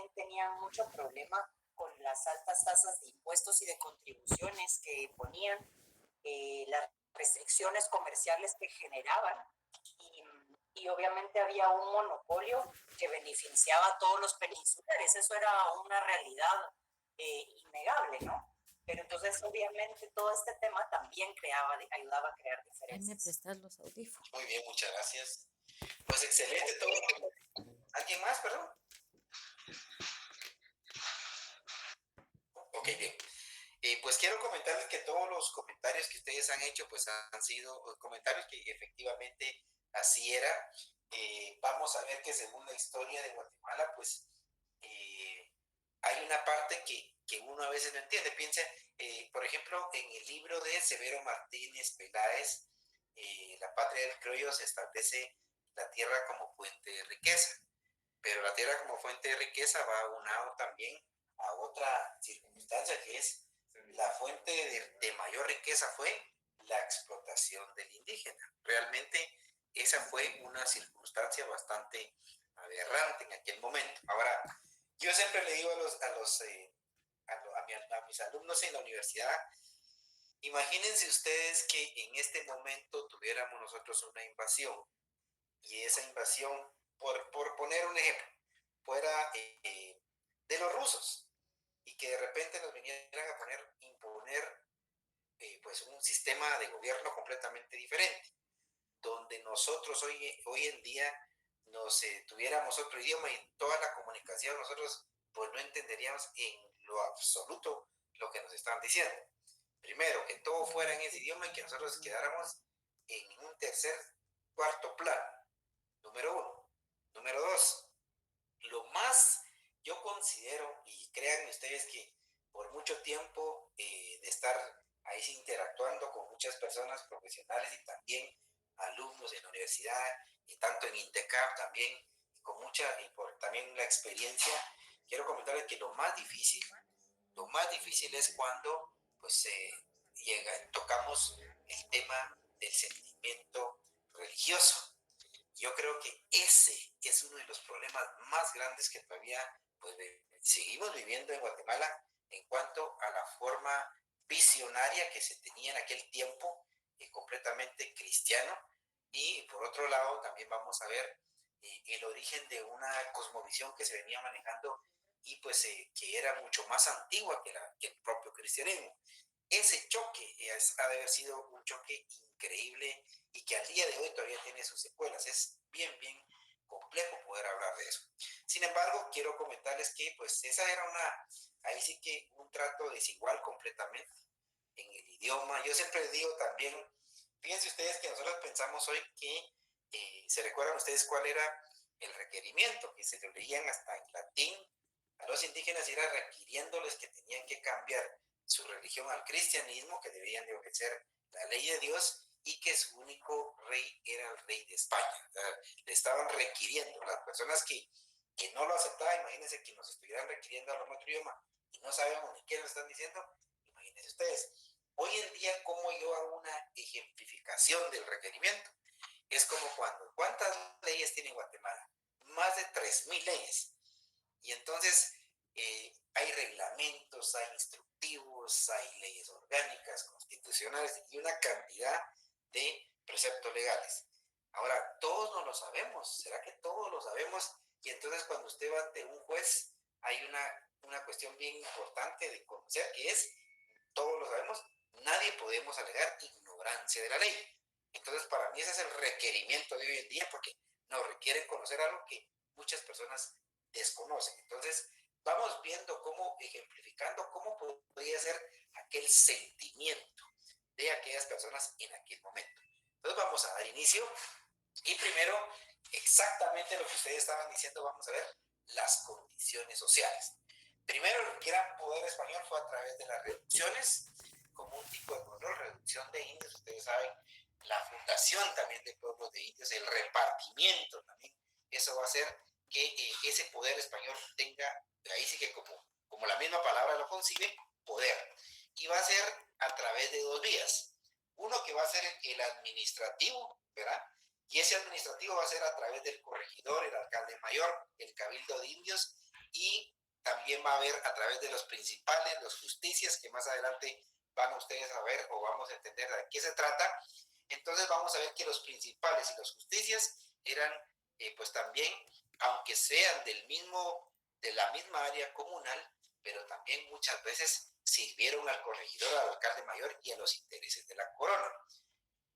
también tenían mucho problema con las altas tasas de impuestos y de contribuciones que ponían, las restricciones comerciales que generaban y, y obviamente había un monopolio que beneficiaba a todos los peninsulares. Eso era una realidad innegable, ¿no? Pero entonces obviamente todo este tema también ayudaba a crear Ahí me diferencias. prestas los audífonos. Muy bien, muchas gracias. Pues excelente todo. ¿Alguien más, perdón? Ok, bien. Pues quiero comentarles que todos los comentarios que ustedes han hecho pues han sido comentarios que efectivamente así era. Vamos a ver que según la historia de Guatemala pues hay una parte que uno a veces no entiende. Piensa, por ejemplo, en el libro de Severo Martínez Peláez, La patria del criollo, se establece la tierra como fuente de riqueza, pero la tierra como fuente de riqueza va aunado también a otra circunstancia que es la fuente de mayor riqueza fue la explotación del indígena. Realmente esa fue una circunstancia bastante aberrante en aquel momento. Ahora, yo siempre le digo a mis alumnos en la universidad, imagínense ustedes que en este momento tuviéramos nosotros una invasión y esa invasión, por poner un ejemplo, fuera de los rusos y que de repente nos vinieran a imponer pues un sistema de gobierno completamente diferente, donde nosotros hoy en día nos tuviéramos otro idioma y toda la comunicación nosotros pues no entenderíamos en lo absoluto lo que nos están diciendo. Primero, que todo fuera en ese idioma y que nosotros quedáramos en un cuarto plano. Número uno. Número dos, lo más yo considero, y créanme ustedes que por mucho tiempo de estar ahí interactuando con muchas personas profesionales y también alumnos en la universidad, y tanto en INTECAP también, con mucha, y por también la experiencia, quiero comentarles que lo más difícil es cuando pues tocamos el tema del sentimiento religioso. Yo creo que ese es uno de los problemas más grandes que todavía pues, seguimos viviendo en Guatemala en cuanto a la forma visionaria que se tenía en aquel tiempo, completamente cristiano, y por otro lado también vamos a ver el origen de una cosmovisión que se venía manejando y pues que era mucho más antigua que el propio cristianismo. Ese choque ha de haber sido un choque increíble y que al día de hoy todavía tiene sus secuelas. Es bien, bien complejo poder hablar de eso. Sin embargo, quiero comentarles que pues esa era ahí sí que un trato desigual completamente en el idioma. Yo siempre les digo también, fíjense ustedes que nosotros pensamos hoy que, ¿se recuerdan ustedes cuál era el requerimiento? Que se lo leían hasta en latín a los indígenas y era requiriéndoles que tenían que cambiar su religión al cristianismo, que deberían de obedecer la ley de Dios y que su único rey era el rey de España. Le estaban requiriendo las personas que no lo aceptaban. Imagínense que nos estuvieran requiriendo a otro idioma y no sabemos ni qué nos están diciendo. Imagínense ustedes. Hoy en día, ¿cómo yo hago una ejemplificación del requerimiento? Es como ¿cuántas leyes tiene Guatemala? Más de 3,000 leyes. Y entonces hay reglamentos, hay instructivos, hay leyes orgánicas, constitucionales y una cantidad de preceptos legales. Ahora, todos no lo sabemos. ¿Será que todos lo sabemos? Y entonces cuando usted va ante un juez, hay una cuestión bien importante de conocer, que es, todos lo sabemos, nadie podemos alegar ignorancia de la ley. Entonces, para mí ese es el requerimiento de hoy en día, porque nos requieren conocer algo que muchas personas desconocen. Entonces, vamos viendo ejemplificando cómo podría ser aquel sentimiento de aquellas personas en aquel momento. Entonces, vamos a dar inicio y primero, exactamente lo que ustedes estaban diciendo, vamos a ver las condiciones sociales. Primero, el gran poder español fue a través de las reducciones, como un tipo de control, reducción de indios, ustedes saben, la fundación también de pueblos de indios, el repartimiento también, eso va a hacer que ese poder español tenga, ahí sí que como la misma palabra lo concibe, poder. Y va a ser a través de dos vías. Uno que va a ser el administrativo, ¿verdad? Y ese administrativo va a ser a través del corregidor, el alcalde mayor, el cabildo de indios y también va a haber a través de los principales, los justicias, que más adelante van a ustedes a ver o vamos a entender de qué se trata. Entonces vamos a ver que los principales y los justicias eran pues también, aunque sean de la misma área comunal, pero también muchas veces sirvieron al corregidor, al alcalde mayor y a los intereses de la corona.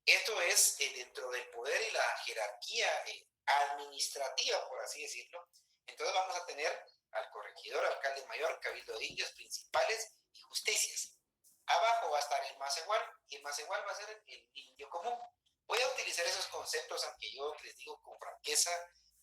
Esto es dentro del poder y la jerarquía administrativa, por así decirlo. Entonces vamos a tener al corregidor, alcalde mayor, cabildo de indios, principales y justicias. Abajo va a estar el más igual y el más igual va a ser el indio común. Voy a utilizar esos conceptos, aunque yo les digo con franqueza,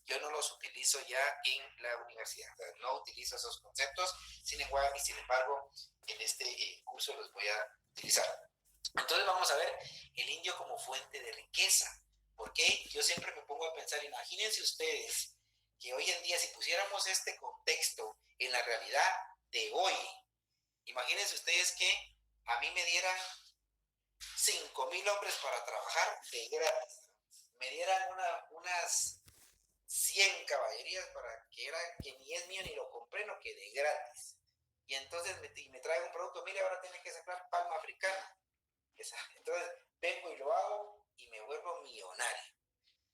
yo no los utilizo ya en la universidad. No utilizo esos conceptos, sin embargo en este curso los voy a utilizar. Entonces vamos a ver el indio como fuente de riqueza. Porque yo siempre me pongo a pensar, imagínense ustedes que hoy en día si pusiéramos este contexto en la realidad de hoy, imagínense ustedes que a mí me dieran 5,000 hombres para trabajar de gratis, me dieran unas 100 caballerías para que ni es mío ni lo compré, no, que de gratis. Y entonces me trae un producto, mire, ahora tiene que sacar palma africana. Entonces vengo y lo hago y me vuelvo millonario.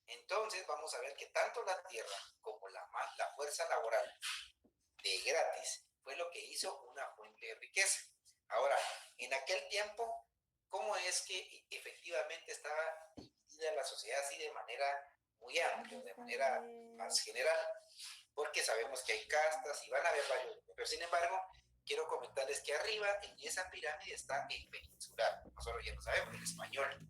Entonces vamos a ver que tanto la tierra como la fuerza laboral de gratis fue lo que hizo una fuente de riqueza. Ahora, en aquel tiempo, ¿cómo es que efectivamente estaba dividida la sociedad así de manera muy amplia, de manera más general? Porque sabemos que hay castas y van a haber varios, pero sin embargo, quiero comentarles que arriba en esa pirámide está el peninsular, nosotros ya lo sabemos, el español.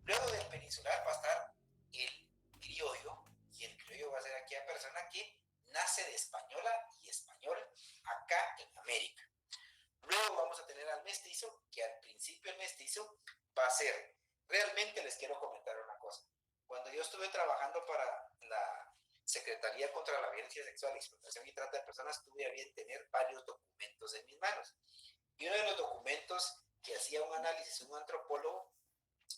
Luego del peninsular va a estar el criollo, y el criollo va a ser aquella persona que nace de española y español acá en América. Luego vamos a tener al mestizo, que al principio el mestizo va a ser, realmente les quiero comentar una cosa, cuando yo estuve trabajando para la Secretaría contra la Violencia Sexual, Explotación y Trata de Personas, tuve a bien tener varios documentos en mis manos. Y uno de los documentos que hacía un análisis, un antropólogo,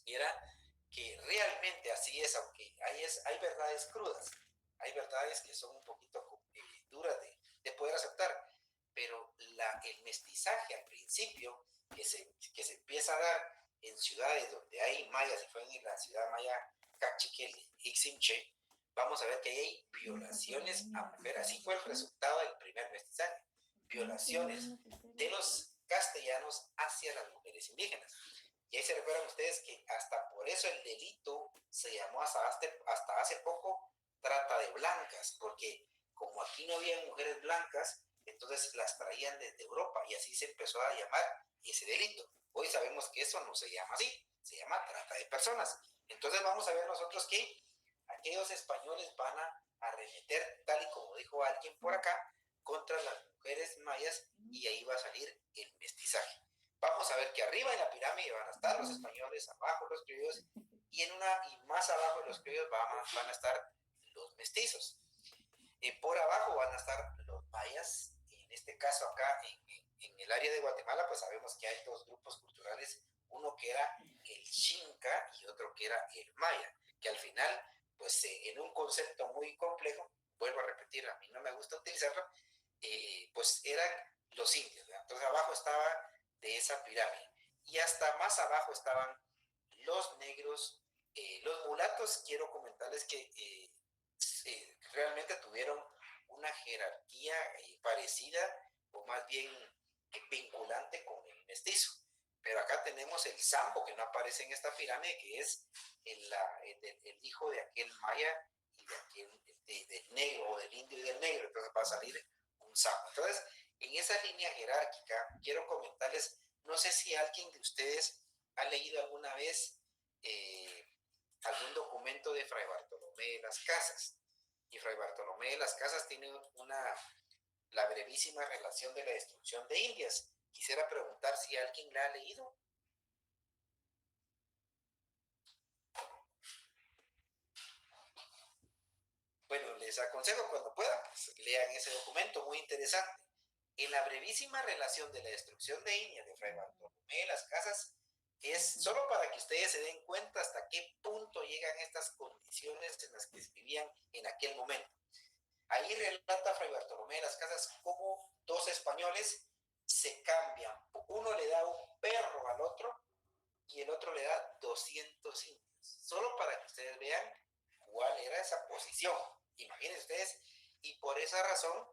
era que realmente así es, aunque hay verdades crudas, hay verdades que son un poquito duras de poder aceptar, pero el mestizaje al principio que se empieza a dar en ciudades donde hay mayas, si fue en la ciudad maya Cachiquel, Iximche, vamos a ver que hay violaciones a mujeres. Así fue el resultado del primer mestizaje, violaciones de los castellanos hacia las mujeres indígenas. Y ahí se recuerdan ustedes que hasta por eso el delito se llamó hasta hace poco trata de blancas, porque como aquí no había mujeres blancas, entonces las traían desde Europa y así se empezó a llamar ese delito. Hoy sabemos que eso no se llama así, se llama trata de personas. Entonces vamos a ver nosotros que aquellos españoles van a arremeter, tal y como dijo alguien por acá, contra las mujeres mayas y ahí va a salir el mestizaje. Vamos a ver que arriba en la pirámide van a estar los españoles, abajo los criollos y más abajo de los criollos van a estar los mestizos. Por abajo van a estar los mayas, en este caso acá en el área de Guatemala, pues sabemos que hay dos grupos culturales, uno que era el Xinca y otro que era el maya, que al final, pues en un concepto muy complejo, vuelvo a repetir, a mí no me gusta utilizarlo, pues eran los indios, ¿verdad? Entonces abajo estaba de esa pirámide y hasta más abajo estaban los negros, los mulatos. Quiero comentarles que realmente tuvieron una jerarquía parecida o más bien vinculante con el mestizo. Pero acá tenemos el sambo que no aparece en esta pirámide, que es el hijo de aquel maya y de aquel del negro o del indio y del negro. Entonces va a salir un sambo. Entonces, en esa línea jerárquica, quiero comentarles, no sé si alguien de ustedes ha leído alguna vez algún documento de Fray Bartolomé de las Casas. Y Fray Bartolomé de las Casas tiene la brevísima relación de la destrucción de Indias. Quisiera preguntar si alguien la ha leído. Bueno, les aconsejo cuando puedan, pues, lean ese documento, muy interesante. En la brevísima relación de la destrucción de Indias de Fray Bartolomé de las Casas, es solo para que ustedes se den cuenta hasta qué punto llegan estas condiciones en las que vivían en aquel momento. Ahí relata Fray Bartolomé de las Casas cómo dos españoles se cambian. Uno le da un perro al otro y el otro le da 200 indios. Solo para que ustedes vean cuál era esa posición. Imagínense ustedes, y por esa razón,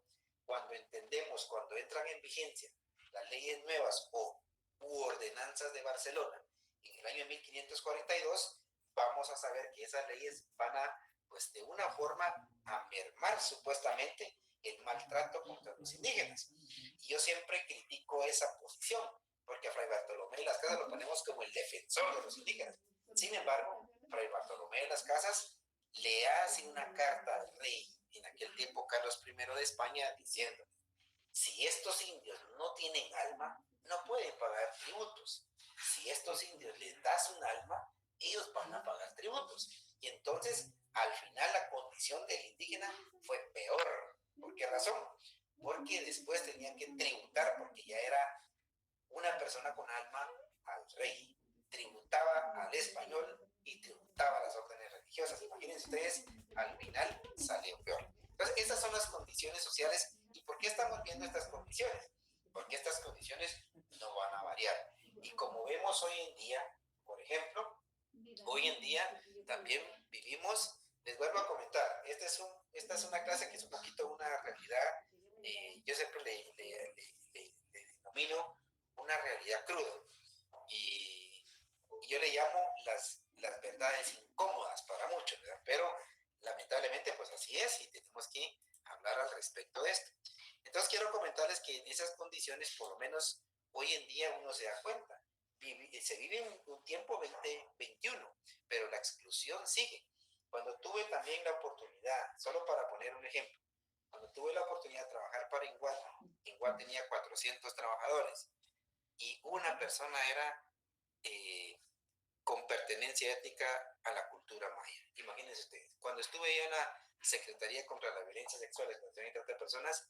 cuando entendemos, cuando entran en vigencia las leyes nuevas o ordenanzas de Barcelona en el año 1542, vamos a saber que esas leyes van a, pues de una forma, a mermar supuestamente el maltrato contra los indígenas. Y yo siempre critico esa posición, porque a Fray Bartolomé de las Casas lo ponemos como el defensor de los indígenas. Sin embargo, Fray Bartolomé de las Casas le hace una carta al rey, en aquel tiempo Carlos I de España, diciendo: si estos indios no tienen alma, no pueden pagar tributos. Si estos indios les das un alma, ellos van a pagar tributos. Y entonces, al final, la condición del indígena fue peor. ¿Por qué razón? Porque después tenían que tributar, porque ya era una persona con alma al rey. Tributaba al español y tributaba a las órdenes religiosas. Imagínense ustedes, al final salió peor. Entonces, estas son las condiciones sociales. ¿Y por qué estamos viendo estas condiciones? Porque estas condiciones no van a variar. Y como vemos hoy en día, por ejemplo, hoy en día también vivimos, les vuelvo a comentar, esta es una clase que es un poquito una realidad, yo siempre le denomino una realidad cruda. Y yo le llamo las verdades incómodas para muchos, ¿verdad? Pero lamentablemente pues así es y tenemos que hablar al respecto de esto. Entonces quiero comentarles que en esas condiciones, por lo menos hoy en día uno se da cuenta, se vive un tiempo 2021, pero la exclusión sigue. Cuando tuve también la oportunidad, solo para poner un ejemplo, cuando tuve la oportunidad de trabajar para Inguat tenía 400 trabajadores y una persona era con pertenencia étnica a la cultura maya. Imagínense ustedes, cuando estuve en la Secretaría contra la Violencia Sexual y Trata de Personas,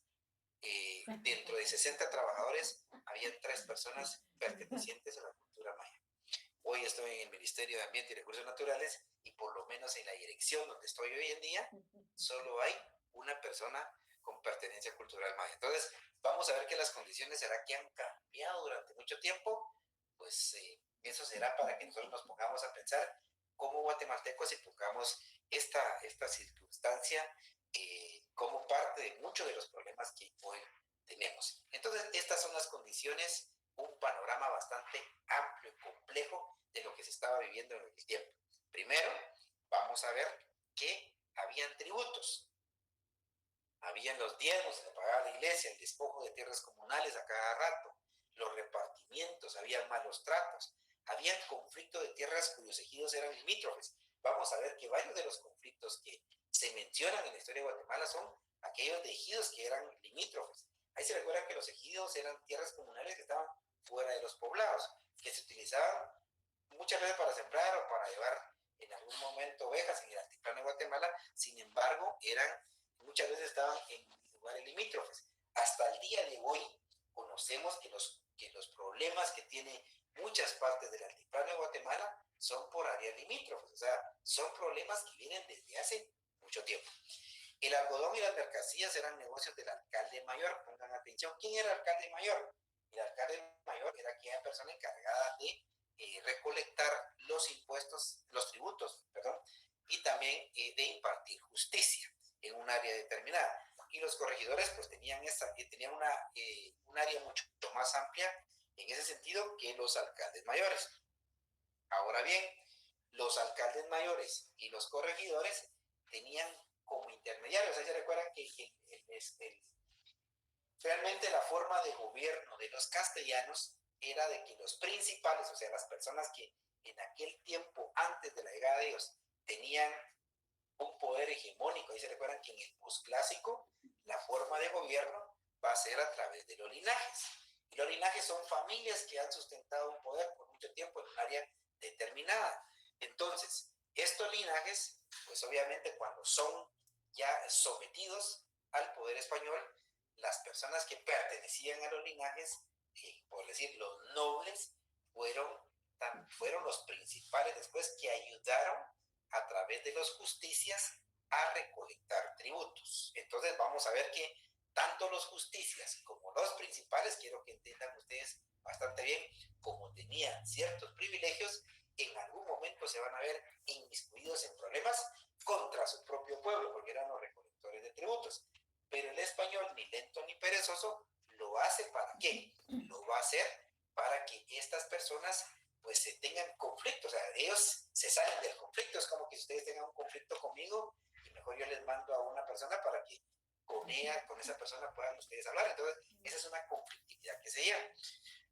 dentro de 60 trabajadores, había 3 personas pertenecientes a la cultura maya. Hoy estoy en el Ministerio de Ambiente y Recursos Naturales y por lo menos en la dirección donde estoy hoy en día, solo hay una persona con pertenencia cultural maya. Entonces, vamos a ver que las condiciones será que han cambiado durante mucho tiempo, pues eso será para que nosotros nos pongamos a pensar como guatemaltecos y pongamos esta circunstancia como parte de muchos de los problemas que hoy tenemos. Entonces, estas son las condiciones, un panorama bastante amplio y complejo de lo que se estaba viviendo en el tiempo. Primero, vamos a ver que habían tributos. Habían los diezmos que pagaba la iglesia, el despojo de tierras comunales a cada rato, los repartimientos, había malos tratos, había conflicto de tierras cuyos ejidos eran limítrofes. Vamos a ver que varios de los conflictos que se mencionan en la historia de Guatemala son aquellos de ejidos que eran limítrofes. Ahí se recuerda que los ejidos eran tierras comunales que estaban fuera de los poblados, que se utilizaban muchas veces para sembrar o para llevar en algún momento ovejas en el altiplano de Guatemala. Sin embargo, muchas veces estaban en lugares limítrofes. Hasta el día de hoy conocemos que los problemas que tiene muchas partes del altiplano de Guatemala son por áreas limítrofes, o sea, son problemas que vienen desde hace mucho tiempo. El algodón y las mercancías eran negocios del alcalde mayor. Pongan atención, ¿quién era el alcalde mayor? El alcalde mayor era aquella persona encargada de recolectar los impuestos, los tributos, perdón, y también de impartir justicia en un área determinada. Y los corregidores pues tenían un área mucho más amplia en ese sentido que los alcaldes mayores. Ahora bien, los alcaldes mayores y los corregidores tenían como intermediarios. Ahí se recuerdan que realmente la forma de gobierno de los castellanos era de que los principales, o sea, las personas que en aquel tiempo, antes de la llegada de ellos, tenían un poder hegemónico. Ahí se recuerdan que en el posclásico la forma de gobierno va a ser a través de los linajes. Y los linajes son familias que han sustentado un poder por mucho tiempo en un área determinada. Entonces, estos linajes, pues obviamente cuando son ya sometidos al poder español, las personas que pertenecían a los linajes, por decir los nobles, fueron los principales después que ayudaron a través de las justicias a recolectar tributos. Entonces vamos a ver que tanto los justicias como los principales, quiero que entiendan ustedes bastante bien, como tenían ciertos privilegios, en algún momento se van a ver inmiscuidos en problemas contra su propio pueblo, porque eran los recolectores de tributos. Pero el español, ni lento ni perezoso, lo hace ¿para qué? Lo va a hacer para que estas personas pues tengan conflicto, o sea, ellos se salen del conflicto. Es como que si ustedes tengan un conflicto conmigo y mejor yo les mando a una persona para que con esa persona puedan ustedes hablar. Entonces, esa es una conflictividad que se lleva.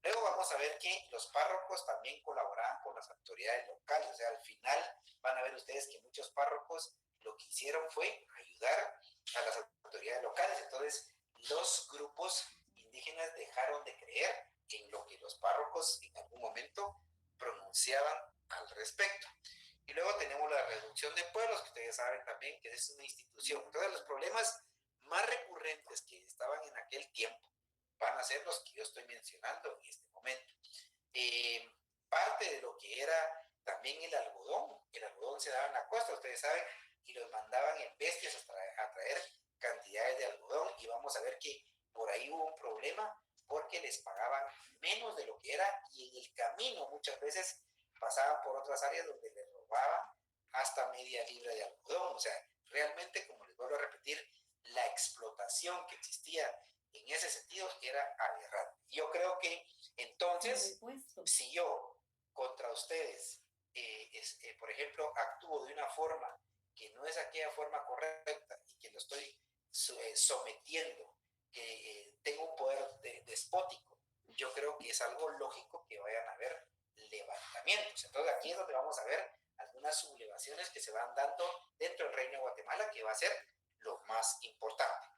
Luego vamos a ver que los párrocos también colaboraban con las autoridades locales, o sea, al final van a ver ustedes que muchos párrocos lo que hicieron fue ayudar a las autoridades locales. Entonces, los grupos indígenas dejaron de creer en lo que los párrocos en algún momento pronunciaban al respecto. Y luego tenemos la reducción de pueblos, que ustedes saben también que es una institución. Entonces, los problemas más recurrentes que estaban en aquel tiempo van a ser los que yo estoy mencionando en este momento. Parte de lo que era también el algodón se daba en la costa, ustedes saben, y los mandaban en bestias a traer cantidades de algodón, y vamos a ver que por ahí hubo un problema porque les pagaban menos de lo que era, y en el camino muchas veces pasaban por otras áreas donde les robaban hasta media libra de algodón. O sea, realmente, como les vuelvo a repetir, la explotación que existía en ese sentido era aberrante. Yo creo que entonces, si yo contra ustedes, por ejemplo, actúo de una forma que no es aquella forma correcta y que lo estoy sometiendo, que tengo un poder despótico, yo creo que es algo lógico que vayan a haber levantamientos. Entonces aquí es donde vamos a ver algunas sublevaciones que se van dando dentro del Reino de Guatemala, que va a ser lo más importante.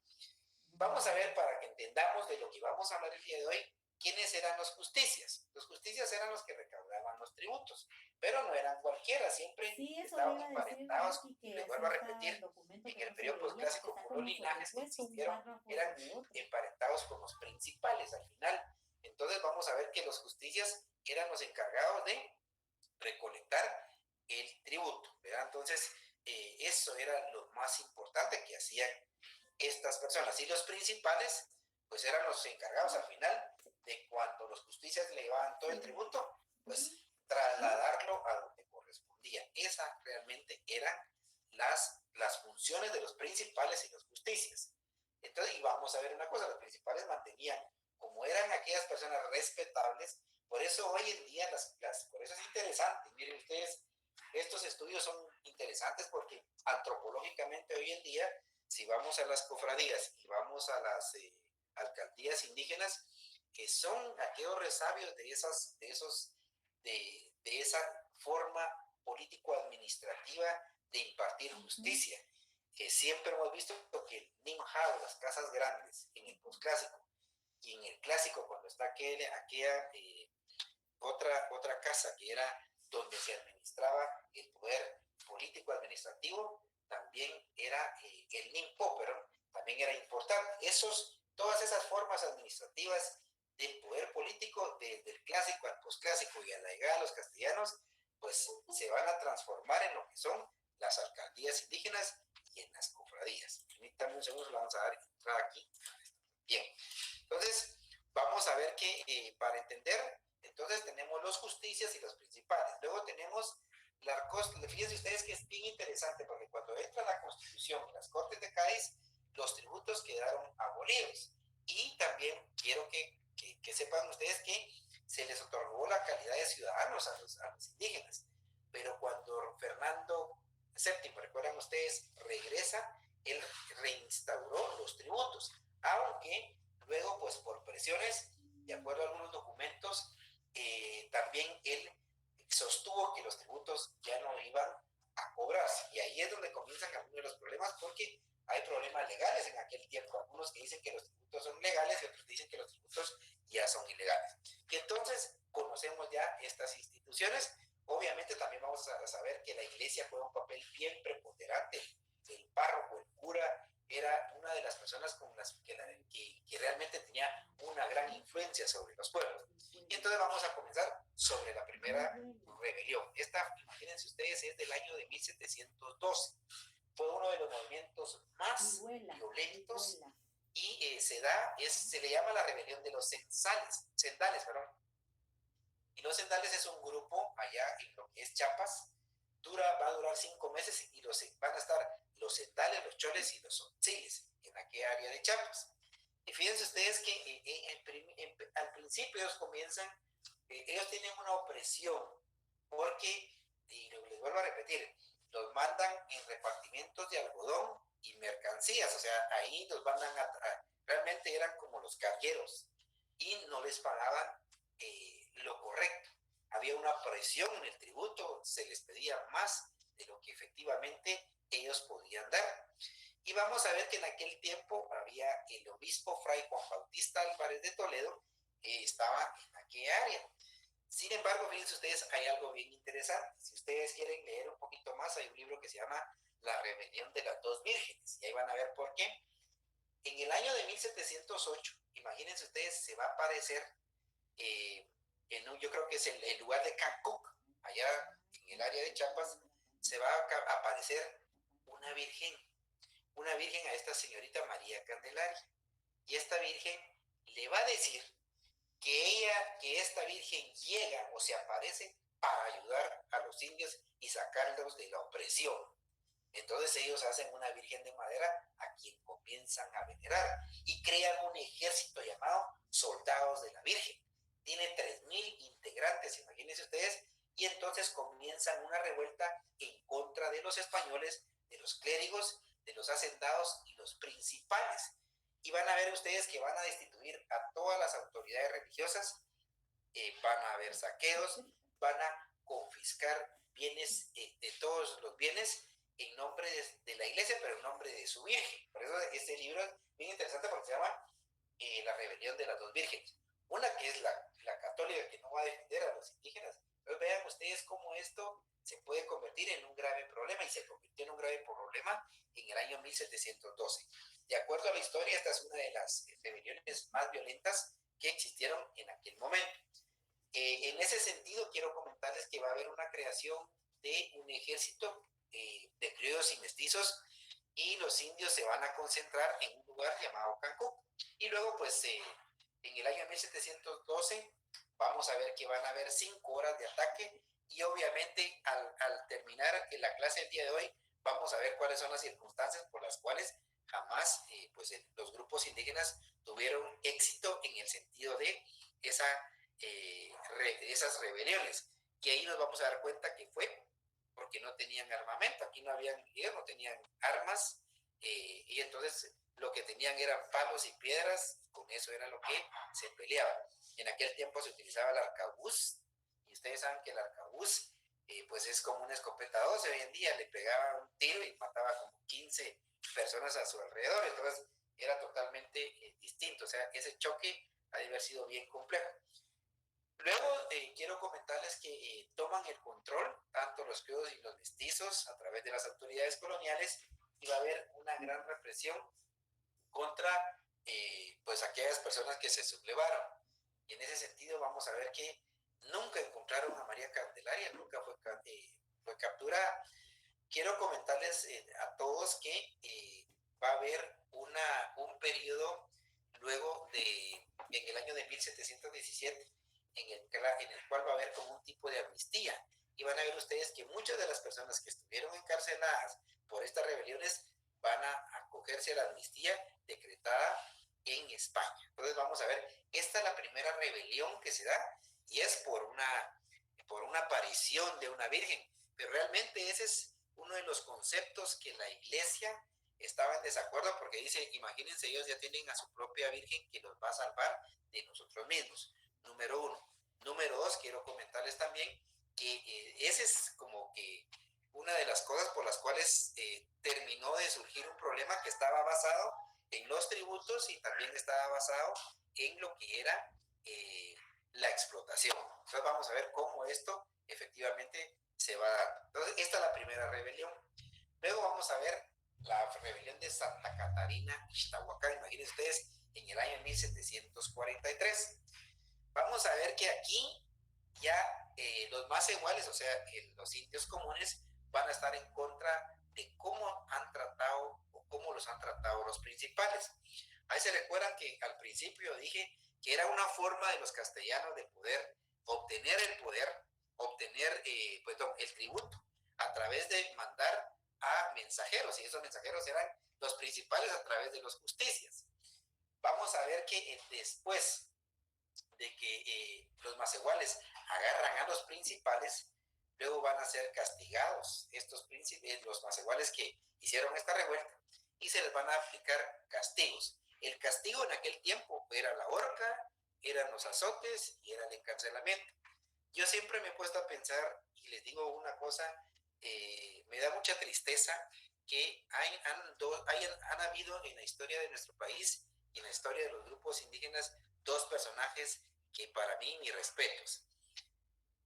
Vamos a ver, para que entendamos de lo que vamos a hablar el día de hoy, quiénes eran los justicias. Los justicias eran los que recaudaban los tributos, pero no eran cualquiera, siempre estaban emparentados. Les vuelvo a repetir, en el periodo posclásico, por los linajes que existieron, eran emparentados con los principales al final. Entonces vamos a ver que los justicias eran los encargados de recolectar el tributo, ¿verdad? Entonces, eso era lo más importante que hacían estas personas. Y los principales, pues eran los encargados al final de, cuando los justicias le llevaban todo el tributo, pues trasladarlo a donde correspondía. Esas realmente eran las funciones de los principales y los justicias. Entonces, y vamos a ver una cosa, los principales mantenían, como eran aquellas personas respetables, por eso hoy en día, por eso es interesante. Miren ustedes, estos estudios son interesantes porque antropológicamente hoy en día, si vamos a las cofradías y vamos a las alcaldías indígenas, que son aquellos resabios de esa forma político-administrativa de impartir justicia. Siempre hemos visto que el Nimhao, las casas grandes, en el posclásico, y en el clásico, cuando está aquella otra casa que era donde se administraba el poder político-administrativo, también era el NIMPO, pero también era importante. Todas esas formas administrativas del poder político, desde el clásico al posclásico y a la llegada de los castellanos, pues se van a transformar en lo que son las alcaldías indígenas y en las cofradías. Permítanme un segundo, vamos a dar entrada aquí. Bien, entonces vamos a ver que para entender, entonces tenemos los justicias y los principales. Luego tenemos fíjense ustedes que es bien interesante, porque cuando entra la Constitución y las Cortes de Cádiz, los tributos quedaron abolidos. Y también quiero que sepan ustedes que se les otorgó la calidad de ciudadanos a los indígenas. Pero cuando Fernando VII, recuerdan ustedes, regresa, él reinstauró los tributos, aunque luego, pues por presiones, de acuerdo a algunos documentos, también él sostuvo que los tributos ya no iban a cobrarse. Y ahí es donde comienzan algunos de los problemas, porque hay problemas legales en aquel tiempo. Algunos que dicen que los tributos son legales y otros dicen que los tributos ya son ilegales. Y entonces conocemos ya estas instituciones. Obviamente también vamos a saber que la iglesia juega un papel bien preponderante. El párroco, el cura, era una de las personas con las que realmente tenía una gran influencia sobre los pueblos. Y entonces vamos a comenzar sobre la primera rebelión. Esta, imagínense ustedes, es del año de 1712. fue uno de los movimientos más violentos y se le llama la rebelión de los Sendales, perdón. Y los Sendales es un grupo allá en lo que es Chiapas, va a durar 5 meses y van a estar los Sendales, los Choles y los Tzotziles en aquella área de Chiapas. Y fíjense ustedes que al principio ellos tienen una opresión porque, y les vuelvo a repetir, los mandan en repartimientos de algodón y mercancías, o sea, ahí los mandan realmente eran como los cargueros y no les pagaban lo correcto. Había una presión en el tributo, se les pedía más de lo que efectivamente ellos podían dar. Y vamos a ver que en aquel tiempo había el obispo Fray Juan Bautista Álvarez de Toledo, que estaba en aquella área. Sin embargo, fíjense ustedes, hay algo bien interesante. Si ustedes quieren leer un poquito más, hay un libro que se llama La rebelión de las dos vírgenes, y ahí van a ver por qué. En el año de 1708, imagínense ustedes, se va a aparecer yo creo que es el lugar de Cancuc, allá en el área de Chiapas, se va a aparecer una virgen a esta señorita María Candelaria. Y esta virgen le va a decir que esta virgen llega o se aparece para ayudar a los indios y sacarlos de la opresión. Entonces ellos hacen una virgen de madera a quien comienzan a venerar y crean un ejército llamado Soldados de la Virgen. Tiene 3,000 integrantes, imagínense ustedes, y entonces comienzan una revuelta en contra de los españoles, de los clérigos, de los hacendados y los principales. Y van a ver ustedes que van a destituir a todas las autoridades religiosas, van a haber saqueos, van a confiscar bienes, de todos los bienes, en nombre de la iglesia, pero en nombre de su virgen. Por eso este libro es bien interesante porque se llama La rebelión de las dos vírgenes. Una que es la católica, que no va a defender a los indígenas. Entonces vean ustedes cómo esto se puede convertir en un grave problema, y se convirtió en un grave problema en el año 1712. De acuerdo a la historia, esta es una de las rebeliones más violentas que existieron en aquel momento. En ese sentido, quiero comentarles que va a haber una creación de un ejército de criollos y mestizos, y los indios se van a concentrar en un lugar llamado Cancún. Y luego, pues, en el año 1712, vamos a ver que van a haber 5 horas de ataque, y obviamente al terminar la clase del día de hoy, vamos a ver cuáles son las circunstancias por las cuales jamás los grupos indígenas tuvieron éxito en el sentido de esas rebeliones. Y ahí nos vamos a dar cuenta que fue porque no tenían armamento, aquí no tenían armas, y entonces lo que tenían eran palos y piedras, con eso era lo que se peleaba. En aquel tiempo se utilizaba el arcabuz, y ustedes saben que el arcabuz pues es como una escopeta 12, hoy en día le pegaba un tiro y mataba como 15 personas a su alrededor, entonces era totalmente distinto, o sea, ese choque ha de haber sido bien complejo. Luego quiero comentarles que toman el control, tanto los criollos y los mestizos, a través de las autoridades coloniales, y va a haber una gran represión contra pues aquellas personas que se sublevaron. Y en ese sentido vamos a ver que nunca encontraron a María Candelaria, nunca fue capturada. Quiero comentarles a todos que va a haber un periodo luego en el año de 1717, en el cual va a haber como un tipo de amnistía, y van a ver ustedes que muchas de las personas que estuvieron encarceladas por estas rebeliones van a acogerse a la amnistía decretada en España. Entonces vamos a ver, esta es la primera rebelión que se da, y es por una aparición de una virgen, pero realmente ese es uno de los conceptos que la iglesia estaba en desacuerdo, porque dice, imagínense, ellos ya tienen a su propia virgen que los va a salvar de nosotros mismos. Número 1. Número 2, quiero comentarles también que ese es como que una de las cosas por las cuales terminó de surgir un problema que estaba basado en los tributos, y también estaba basado en lo que era la explotación. Entonces vamos a ver cómo esto efectivamente se va a dar. Entonces esta es la primera rebelión. Luego vamos a ver la rebelión de Santa Catarina Ixtahuacán, imagínense ustedes, en el año 1743. Vamos a ver que aquí ya los más iguales, o sea, los indios comunes, van a estar en contra de cómo han tratado o cómo los han tratado los principales. Ahí se recuerdan que al principio dije que era una forma de los castellanos de poder obtener el poder, obtener el tributo a través de mandar a mensajeros, y esos mensajeros eran los principales a través de los justicias. Vamos a ver que después de que los macehuales agarran a los principales, luego van a ser castigados estos príncipes, los macehuales que hicieron esta revuelta, y se les van a aplicar castigos. El castigo en aquel tiempo era la horca, eran los azotes y era el encarcelamiento. Yo siempre me he puesto a pensar, y les digo una cosa, me da mucha tristeza que han habido en la historia de nuestro país y en la historia de los grupos indígenas dos personajes que para mí mis respetos.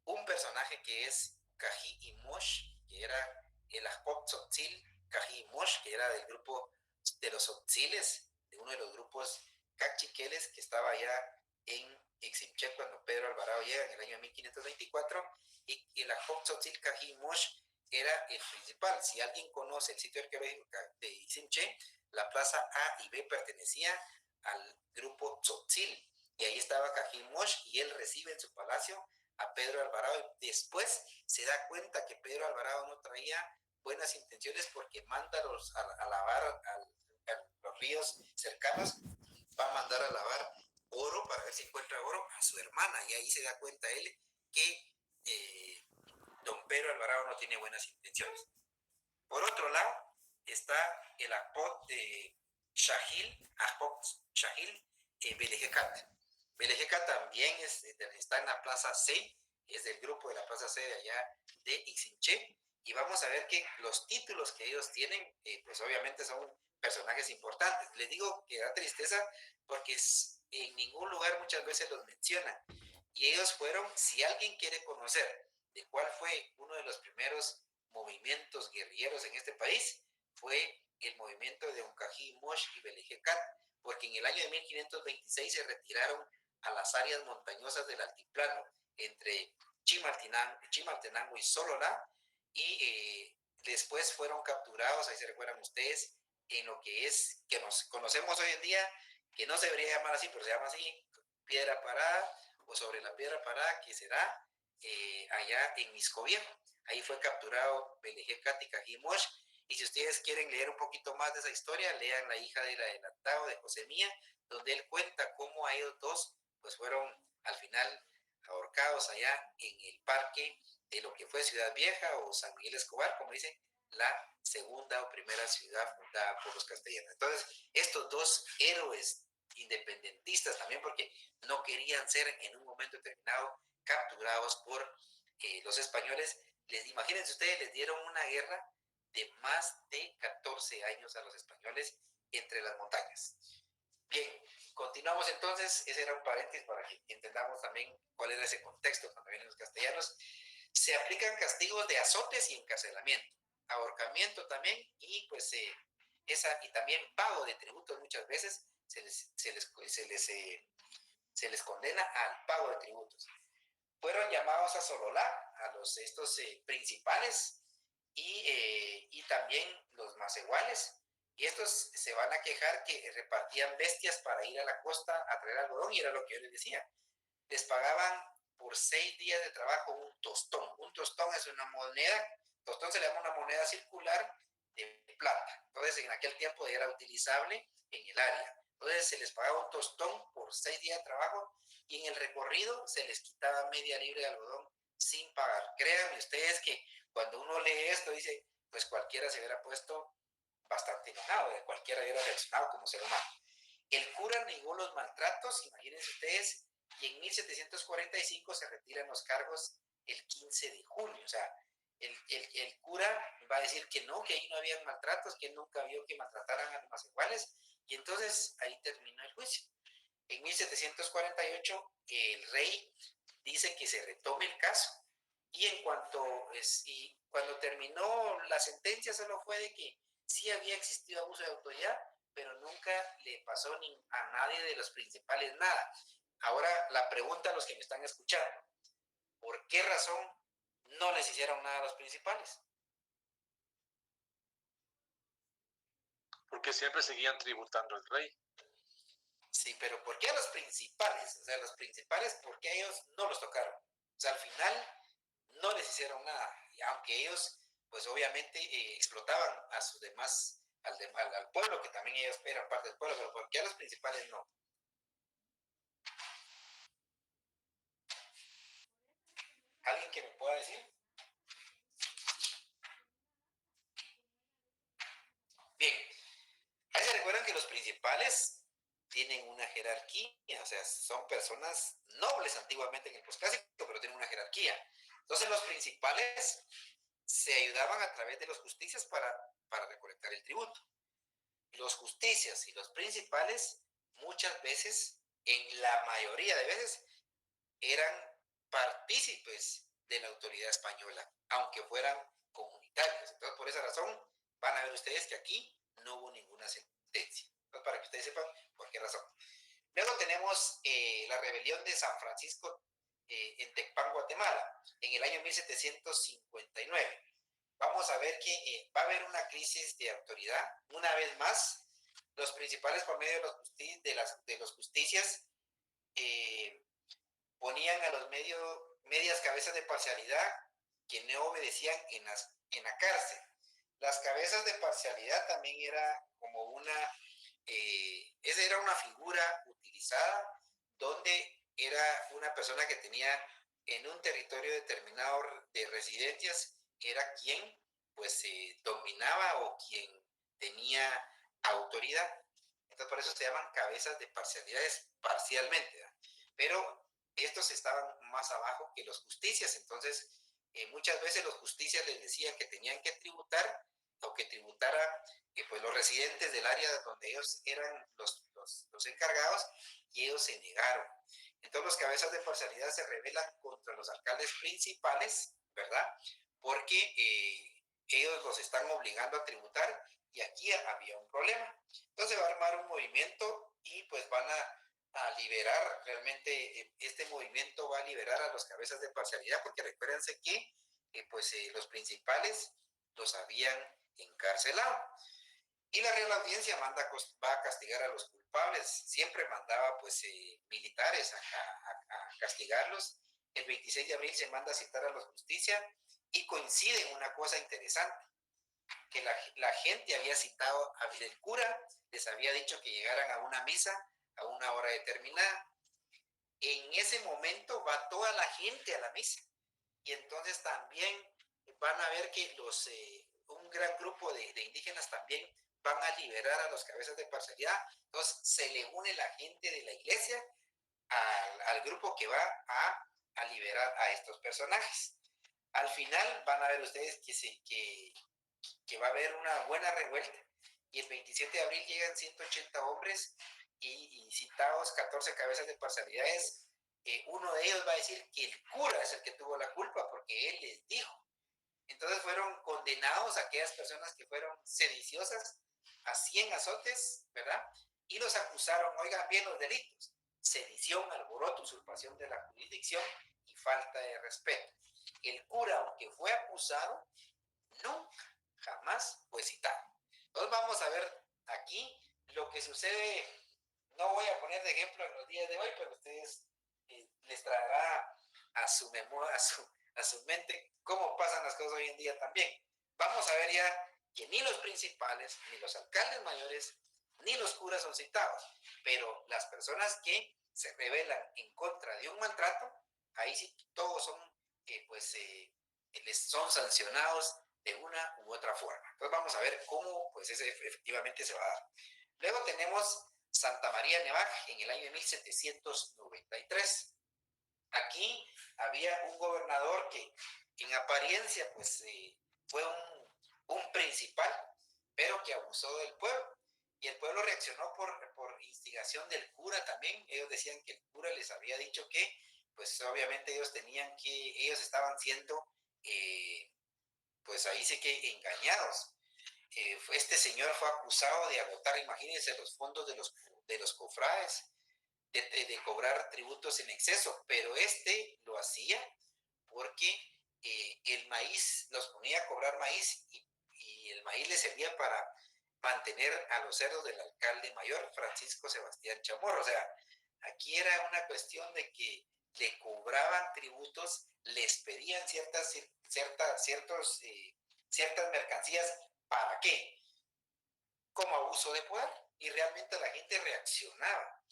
Un personaje que es Cají y Mosh, que era el Ajpop Tzotzil, Cají y Mosh, que era del grupo de los Tzotziles, de uno de los grupos cachiqueles que estaba allá en Iximché cuando Pedro Alvarado llega en el año 1524, y el Ajpop Tzotzil Cají y Mosh era el principal. Si alguien conoce el sitio arqueológico de Iximché, la plaza A y B pertenecía al grupo Tzotzil, y ahí estaba Cají Mosh, y él recibe en su palacio a Pedro Alvarado, y después se da cuenta que Pedro Alvarado no traía buenas intenciones porque manda a lavar a los ríos cercanos, va a mandar a lavar oro para ver si encuentra oro a su hermana, y ahí se da cuenta él que don Pedro Alvarado no tiene buenas intenciones. Por otro lado está el Ajpot de Shahil Belejecat. Belejecat también está en la Plaza C, es del grupo de la Plaza C de allá de Ixinché, y vamos a ver que los títulos que ellos tienen, pues obviamente son personajes importantes. Les digo que da tristeza porque en ningún lugar muchas veces los mencionan, y ellos fueron, si alguien quiere conocer de cuál fue uno de los primeros movimientos guerrilleros en este país, fue el movimiento de Oncají, Mosh y Belejecat, porque en el año de 1526 se retiraron a las áreas montañosas del altiplano entre Chimaltenango y Sololá, y después fueron capturados, ahí se recuerdan ustedes, en lo que es, que nos conocemos hoy en día, que no se debería llamar así, pero se llama así, Piedra Parada, o sobre la Piedra Parada, que será allá en Misco Viejo. Ahí fue capturado Belejecat y Cají Mosh, y si ustedes quieren leer un poquito más de esa historia, lean La hija del adelantado de José Mía, donde él cuenta cómo a ellos dos pues fueron al final ahorcados allá en el parque de lo que fue Ciudad Vieja o San Miguel Escobar, como dicen, la segunda o primera ciudad fundada por los castellanos. Entonces, estos dos héroes independentistas también, porque no querían ser en un momento determinado capturados por los españoles, imagínense ustedes, les dieron una guerra de más de 14 años a los españoles entre las montañas. Bien, continuamos entonces. Ese era un paréntesis para que entendamos también cuál era ese contexto cuando vienen los castellanos. Se aplican castigos de azotes y encarcelamiento, ahorcamiento también, y pues y también pago de tributos. Muchas veces se les condena al pago de tributos. Fueron llamados a Sololá, a estos principales, y también los macehuales, y estos se van a quejar que repartían bestias para ir a la costa a traer algodón, y era lo que yo les decía. Les pagaban por 6 días de trabajo un tostón. Un tostón es una moneda, tostón se le llama una moneda circular de plata. Entonces en aquel tiempo era utilizable en el área. Entonces se les pagaba un tostón por 6 días de trabajo, y en el recorrido se les quitaba media libra de algodón sin pagar. Créanme ustedes que cuando uno lee esto dice, pues cualquiera se hubiera puesto bastante enojado, cualquiera hubiera reaccionado como ser humano. El cura negó los maltratos, imagínense ustedes, y en 1745 se retiran los cargos el 15 de junio. O sea, el cura va a decir que no, que ahí no habían maltratos, que él nunca vio que maltrataran a los más iguales, y entonces ahí terminó el juicio. En 1748 el rey dice que se retome el caso, y cuando terminó la sentencia solo fue de que sí había existido abuso de autoridad, pero nunca le pasó a nadie de los principales nada. Ahora la pregunta a los que me están escuchando, ¿por qué razón no les hicieron nada a los principales? Porque siempre seguían tributando al rey. Sí, pero ¿por qué a los principales? O sea, los principales, ¿por qué a ellos no los tocaron? O sea, al final no les hicieron nada. Y aunque ellos, pues obviamente explotaban a sus demás, al pueblo, que también ellos eran parte del pueblo, pero ¿por qué a los principales no? ¿Alguien que me pueda decir? Bien, ahí se recuerdan que los principales tienen una jerarquía, o sea, son personas nobles antiguamente en el posclásico, pero tienen una jerarquía. Entonces los principales se ayudaban a través de los justicias para recolectar el tributo. Los justicias y los principales muchas veces, en la mayoría de veces, eran partícipes de la autoridad española, aunque fueran comunitarios. Entonces, por esa razón, van a ver ustedes que aquí no hubo ninguna sentencia. Entonces, para que ustedes sepan por qué razón. Luego tenemos la rebelión de San Francisco en Tecpan, Guatemala, en el año 1759. Vamos a ver que va a haber una crisis de autoridad. Una vez más, los principales por medio de los justicias ponían a los medias cabezas de parcialidad que no obedecían en la cárcel. Las cabezas de parcialidad también era como esa era una figura utilizada donde era una persona que tenía en un territorio determinado de residencias, era quien pues dominaba o quien tenía autoridad. Entonces por eso se llaman cabezas de parcialidades parcialmente, ¿verdad? Pero estos estaban más abajo que los justicias, entonces muchas veces los justicias les decían que tenían que tributar o que tributara pues los residentes del área donde ellos eran los encargados, y ellos se negaron. Entonces los cabezas de parcialidad se rebelan contra los alcaldes principales, ¿verdad? Porque ellos los están obligando a tributar, y aquí había un problema. Entonces va a armar un movimiento y pues van a liberar, realmente este movimiento va a liberar a los cabezas de parcialidad, porque recuérdense que los principales los habían encarcelado. Y la Real Audiencia va a castigar a los culpables. Siempre mandaba pues militares a castigarlos. El 26 de abril se manda a citar a la justicia, y coincide en una cosa interesante, que la gente había citado el cura, les había dicho que llegaran a una misa a una hora determinada. En ese momento va toda la gente a la misa, y entonces también van a ver que un gran grupo de indígenas también van a liberar a los cabezas de parcialidad. Entonces se le une la gente de la iglesia al grupo que va a liberar a estos personajes. Al final van a ver ustedes que va a haber una buena revuelta, y el 27 de abril llegan 180 hombres y citados 14 cabezas de parcialidades. Uno de ellos va a decir que el cura es el que tuvo la culpa porque él les dijo. Entonces fueron condenados a aquellas personas que fueron sediciosas a 100 azotes, ¿verdad? Y los acusaron, oigan bien los delitos: sedición, alboroto, usurpación de la jurisdicción y falta de respeto. El cura, aunque fue acusado, nunca, jamás fue citado. Entonces vamos a ver aquí lo que sucede. No voy a poner de ejemplo en los días de hoy, pero ustedes les traerá a su memoria, a su mente, cómo pasan las cosas hoy en día también. Vamos a ver ya que ni los principales, ni los alcaldes mayores, ni los curas son citados, pero las personas que se rebelan en contra de un maltrato, ahí sí todos son, les son sancionados de una u otra forma. Entonces vamos a ver cómo pues ese efectivamente se va a dar. Luego tenemos Santa María Nevaj en el año de 1793. Aquí había un gobernador que en apariencia pues fue un principal, pero que abusó del pueblo. Y el pueblo reaccionó por instigación del cura también. Ellos decían que el cura les había dicho que, pues obviamente ellos estaban siendo, pues ahí sí que engañados. Este señor fue acusado de agotar, imagínense, los fondos de los cofrades, de cobrar tributos en exceso, pero lo hacía porque el maíz, los ponía a cobrar maíz, y el maíz le servía mantener a los cerdos del alcalde mayor, Francisco Sebastián Chamorro. O sea, aquí era una cuestión de que le cobraban tributos, les pedían ciertas mercancías. ¿Para qué? Como abuso de poder. Y realmente la gente reaccionaba.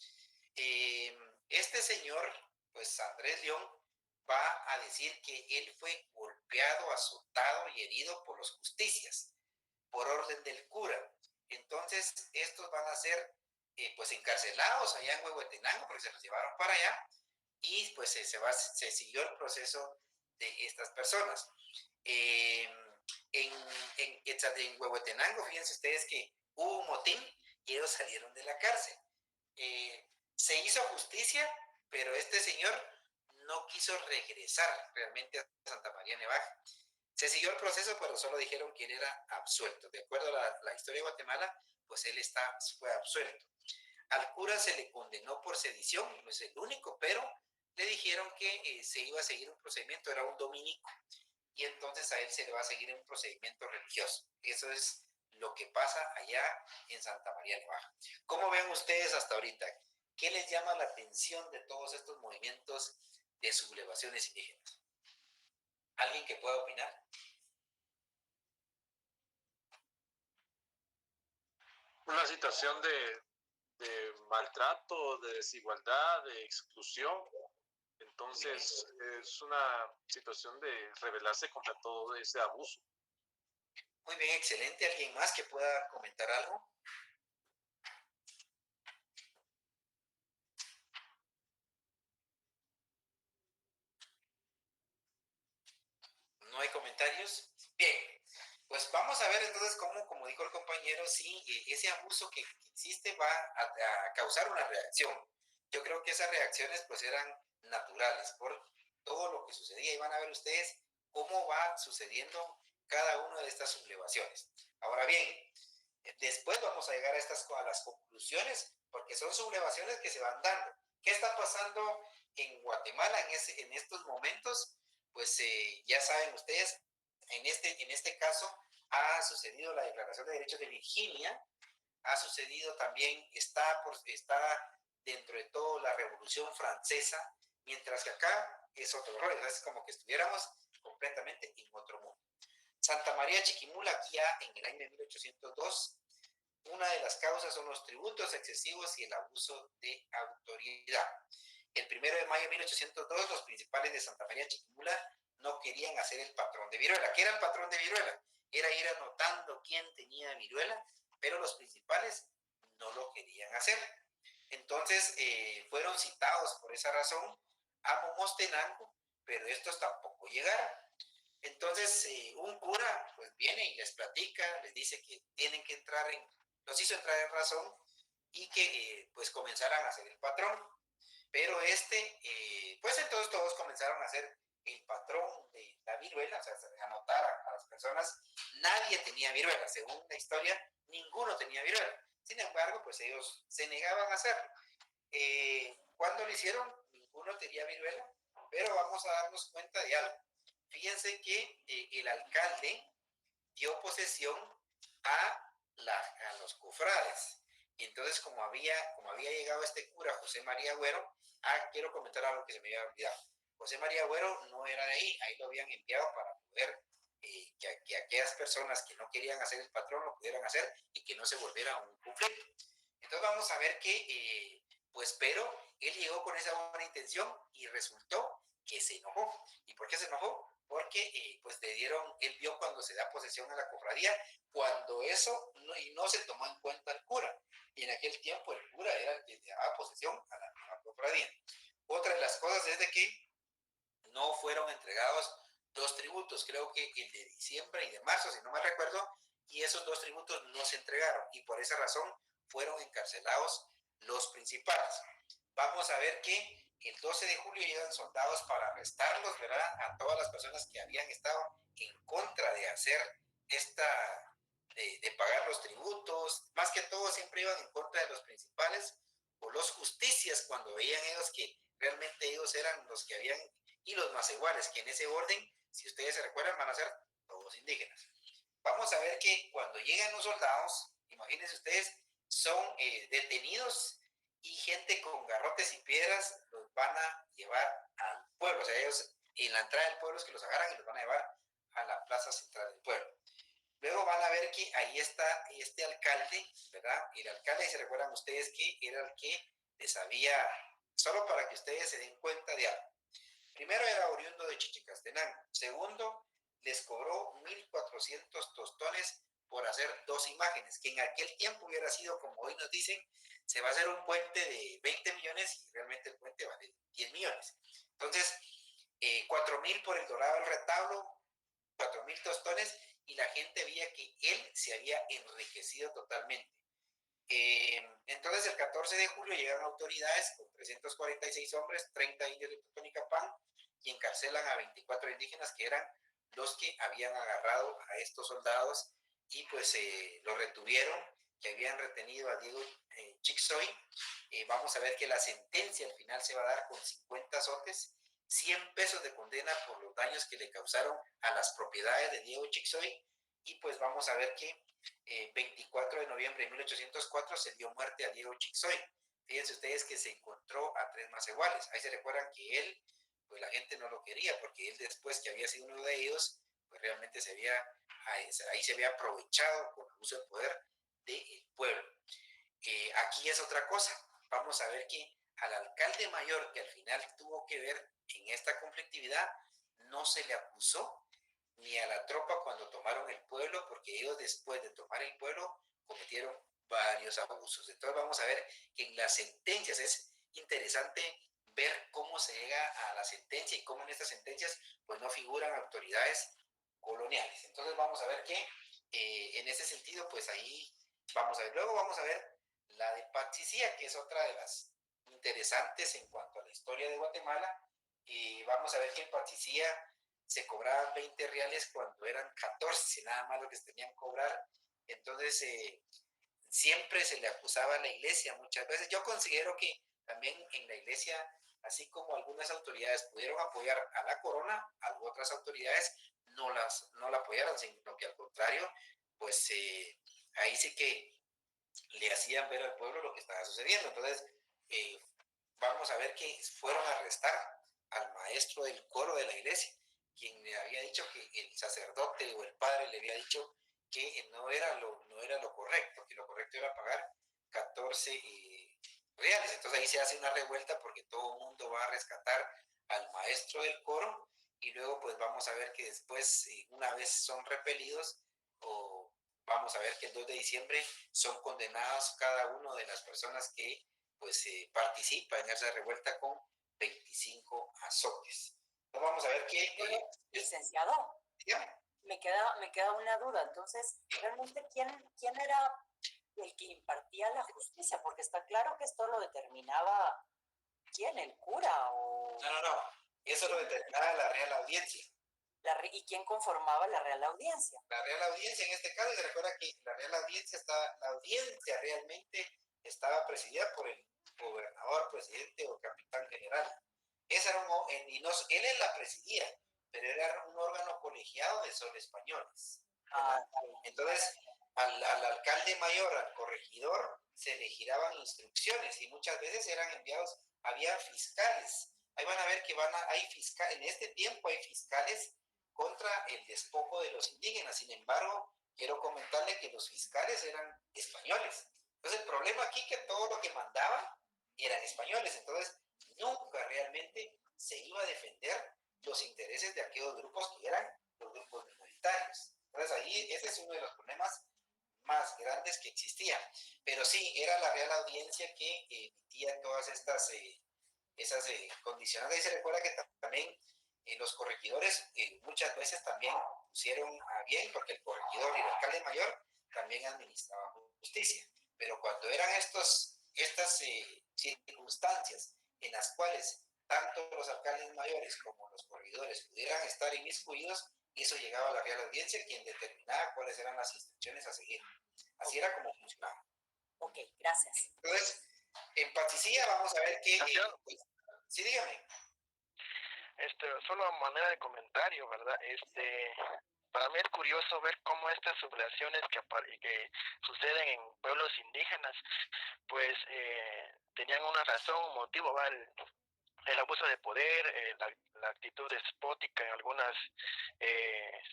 Este señor, pues Andrés León, va a decir que él fue golpeado, azotado y herido por los justicias, por orden del cura. Entonces, estos van a ser pues encarcelados allá en Huehuetenango, porque se los llevaron para allá, y pues se siguió el proceso de estas personas. En Huehuetenango, fíjense ustedes que hubo un motín y ellos salieron de la cárcel. Se hizo justicia, pero este señor no quiso regresar realmente a Santa María Nevaja. Se siguió el proceso, pero solo dijeron que él era absuelto. De acuerdo a la historia de Guatemala, pues él fue absuelto. Al cura se le condenó por sedición, no es el único, pero le dijeron que se iba a seguir un procedimiento, era un dominico, y entonces a él se le va a seguir un procedimiento religioso. Eso es lo que pasa allá en Santa María Nevaja. ¿Cómo ven ustedes hasta ahorita? ¿Qué les llama la atención de todos estos movimientos de sublevaciones indígenas? ¿Alguien que pueda opinar? Una situación de maltrato, de desigualdad, de exclusión. Entonces, es una situación de rebelarse contra todo ese abuso. Muy bien, excelente. ¿Alguien más que pueda comentar algo? ¿No hay comentarios? Bien, pues vamos a ver entonces cómo, como dijo el compañero, sí, ese abuso que existe va a causar una reacción. Yo creo que esas reacciones pues eran naturales por todo lo que sucedía, y van a ver ustedes cómo va sucediendo cada una de estas sublevaciones. Ahora bien, después vamos a llegar a las conclusiones, porque son sublevaciones que se van dando. ¿Qué está pasando en Guatemala en estos momentos? Pues ya saben ustedes, en este caso ha sucedido la Declaración de Derechos de Virginia, ha sucedido también, está dentro de todo la Revolución Francesa, mientras que acá es otro rollo, es como que estuviéramos completamente en otro mundo. Santa María Chiquimula, aquí ya en el año de 1802, una de las causas son los tributos excesivos y el abuso de autoridad. El 1 de mayo de 1802, los principales de Santa María Chiquimula no querían hacer el patrón de viruela. ¿Qué era el patrón de viruela? Era ir anotando quién tenía viruela, pero los principales no lo querían hacer. Entonces fueron citados por esa razón a Momostenango, pero estos tampoco llegaron. Entonces un cura pues viene y les platica, les dice que tienen que los hizo entrar en razón, y que pues comenzaran a hacer el patrón. Pero pues entonces todos comenzaron a hacer el patrón de la viruela, o sea, anotar a las personas. Nadie tenía viruela, según la historia, ninguno tenía viruela. Sin embargo, pues ellos se negaban a hacerlo. ¿Cuándo lo hicieron? Ninguno tenía viruela, pero vamos a darnos cuenta de algo. Fíjense que el alcalde dio posesión a los cofrades. Y entonces, como había llegado este cura, José María Agüero, quiero comentar algo que se me había olvidado. José María Agüero no era de ahí lo habían enviado para poder que aquellas personas que no querían hacer el patrón lo pudieran hacer y que no se volviera un conflicto. Entonces vamos a ver que, pero él llegó con esa buena intención y resultó que se enojó. ¿Y por qué se enojó? Porque pues él vio cuando se da posesión a la cofradía, cuando eso no se tomó en cuenta el cura. Y en aquel tiempo el cura era el que daba posesión a la cofradía. Otra de las cosas es de que no fueron entregados 2 tributos, creo que el de diciembre y de marzo, si no me recuerdo, y esos 2 tributos no se entregaron, y por esa razón fueron encarcelados los principales. Vamos a ver que el 12 de julio llegan soldados para arrestarlos, ¿verdad? A todas las personas que habían estado en contra de hacer de pagar los tributos. Más que todo siempre iban en contra de los principales o los justicias, cuando veían ellos que realmente ellos eran los que habían, y los más iguales, que en ese orden, si ustedes se recuerdan, van a ser todos indígenas. Vamos a ver que cuando llegan los soldados, Imagínense ustedes, son detenidos y gente con garrotes y piedras los van a llevar al pueblo. O sea, ellos en la entrada del pueblo es que los agarran y los van a llevar a la plaza central del pueblo. Luego van a ver que ahí está este alcalde, ¿verdad? El alcalde, se recuerdan ustedes que era el que les había, solo para que ustedes se den cuenta de algo. Primero era oriundo de Chichicastenango. Segundo, les cobró 1,400 tostones por hacer 2 imágenes, que en aquel tiempo hubiera sido, como hoy nos dicen, se va a hacer un puente de 20 millones y realmente el puente vale 10 millones. Entonces, 4,000 por el dorado del retablo, 4,000 tostones, y la gente veía que él se había enriquecido totalmente. Entonces, el 14 de julio llegaron autoridades con 346 hombres, 30 indios de Totonicapán, y encarcelan a 24 indígenas que eran los que habían agarrado a estos soldados y pues los retuvieron, que habían retenido a Diego Chixoy. Vamos a ver que la sentencia al final se va a dar con 50 azotes, 100 pesos de condena por los daños que le causaron a las propiedades de Diego Chixoy, y pues vamos a ver que 24 de noviembre de 1804 se dio muerte a Diego Chixoy. Fíjense ustedes que se encontró a 3 más iguales. Ahí se recuerdan que él, pues la gente no lo quería, porque él después que había sido uno de ellos, pues realmente ahí se había aprovechado con el uso de poder del pueblo. Aquí es otra cosa. Vamos a ver que al alcalde mayor, que al final tuvo que ver en esta conflictividad, no se le acusó ni a la tropa cuando tomaron el pueblo, porque ellos después de tomar el pueblo cometieron varios abusos. Entonces vamos a ver que en las sentencias es interesante ver cómo se llega a la sentencia y cómo en estas sentencias pues no figuran autoridades coloniales. Entonces vamos a ver que en ese sentido pues ahí vamos a ver. Luego vamos a ver la de Patsicía, que es otra de las interesantes en cuanto a la historia de Guatemala. Y vamos a ver que en Patsicía se cobraban 20 reales cuando eran 14, nada más lo que se tenían que cobrar. Entonces, siempre se le acusaba a la iglesia muchas veces. Yo considero que también en la iglesia, así como algunas autoridades pudieron apoyar a la corona, otras autoridades no la apoyaron, sino que al contrario, pues ahí sí que le hacían ver al pueblo lo que estaba sucediendo. Entonces, vamos a ver que fueron a arrestar al maestro del coro de la iglesia, quien le había dicho que el sacerdote o el padre le había dicho que no era lo correcto, que lo correcto era pagar 14 reales. Entonces ahí se hace una revuelta porque todo el mundo va a rescatar al maestro del coro, y luego pues vamos a ver que después, una vez son repelidos, o vamos a ver que el 2 de diciembre son condenados cada uno de las personas que pues participa en esa revuelta con 25 azotes. Entonces vamos a ver que... licenciado, me queda una duda. Entonces, realmente, ¿quién era el que impartía la justicia? Porque está claro que esto lo determinaba, ¿quién? ¿El cura? O... No. Eso lo determinaba la Real Audiencia. ¿Y quién conformaba la Real Audiencia? La Real Audiencia en este caso, se recuerda que la audiencia realmente estaba presidida por el gobernador, presidente o capitán general. Esa era él la presidía, pero era un órgano colegiado de solo españoles. Entonces, al alcalde mayor, al corregidor, se le giraban instrucciones y muchas veces eran enviados, había fiscales. Ahí van a ver que hay fiscales, en este tiempo hay fiscales contra el despojo de los indígenas. Sin embargo, quiero comentarle que los fiscales eran españoles. Entonces, el problema aquí es que todo lo que mandaban eran españoles. Entonces, nunca realmente se iba a defender los intereses de aquellos grupos que eran los grupos minoritarios. Entonces, ahí ese es uno de los problemas más grandes que existían. Pero sí, era la Real Audiencia que emitía todas estas esas condiciones. Ahí se recuerda que también los corregidores muchas veces también pusieron a bien, porque el corregidor y el alcalde mayor también administraban justicia. Pero cuando eran estas circunstancias en las cuales tanto los alcaldes mayores como los corregidores pudieran estar inmiscuidos, eso llegaba a la Real Audiencia, quien determinaba cuáles eran las instrucciones a seguir. Así era como funcionaba. Ok, gracias. Entonces, en Patsicía vamos a ver que... sí, dígame. Solo a manera de comentario, ¿verdad? para mí es curioso ver cómo estas sublevaciones que suceden en pueblos indígenas, pues tenían una razón, un motivo, ¿va? El abuso de poder, la actitud despótica en algunas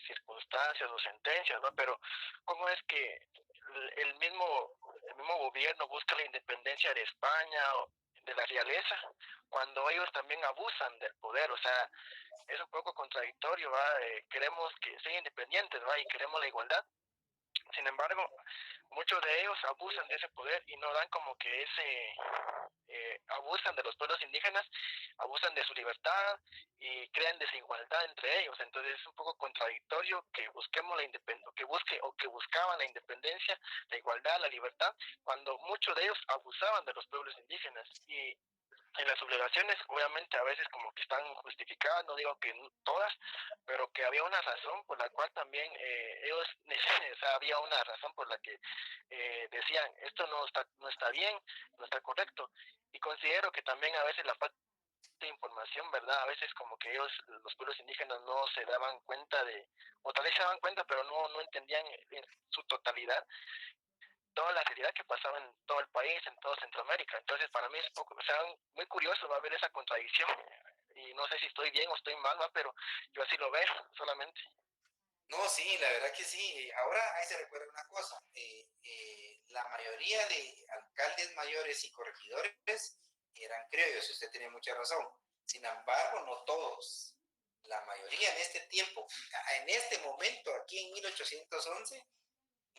circunstancias o sentencias, ¿no? Pero ¿cómo es que el mismo gobierno busca la independencia de España o de la realeza cuando ellos también abusan del poder? O sea, es un poco contradictorio, ¿va? Queremos que sean independientes, ¿va? Y queremos la igualdad. Sin embargo, muchos de ellos abusan de ese poder y no dan como que abusan de los pueblos indígenas, abusan de su libertad y crean desigualdad entre ellos. Entonces es un poco contradictorio que busquemos la independencia, que buscaban la independencia, la igualdad, la libertad, cuando muchos de ellos abusaban de los pueblos indígenas. Y en las sublevaciones, obviamente, a veces como que están justificadas, no digo que todas, pero que había una razón por la cual también ellos, o sea, había una razón por la que decían, esto no está bien, no está correcto. Y considero que también a veces la falta de información, ¿verdad? A veces como que ellos, los pueblos indígenas, no se daban cuenta o tal vez se daban cuenta, pero no entendían en su totalidad toda la realidad que pasaba en todo el país, en toda Centroamérica. Entonces, para mí es poco, o sea, muy curioso, va a haber esa contradicción. Y no sé si estoy bien o estoy mal, ¿va? Pero yo así lo veo, solamente. No, sí, la verdad que sí. Ahora ahí se recuerda una cosa. La mayoría de alcaldes mayores y corregidores eran criollos, y usted tiene mucha razón. Sin embargo, no todos. La mayoría en este tiempo, en este momento, aquí en 1811,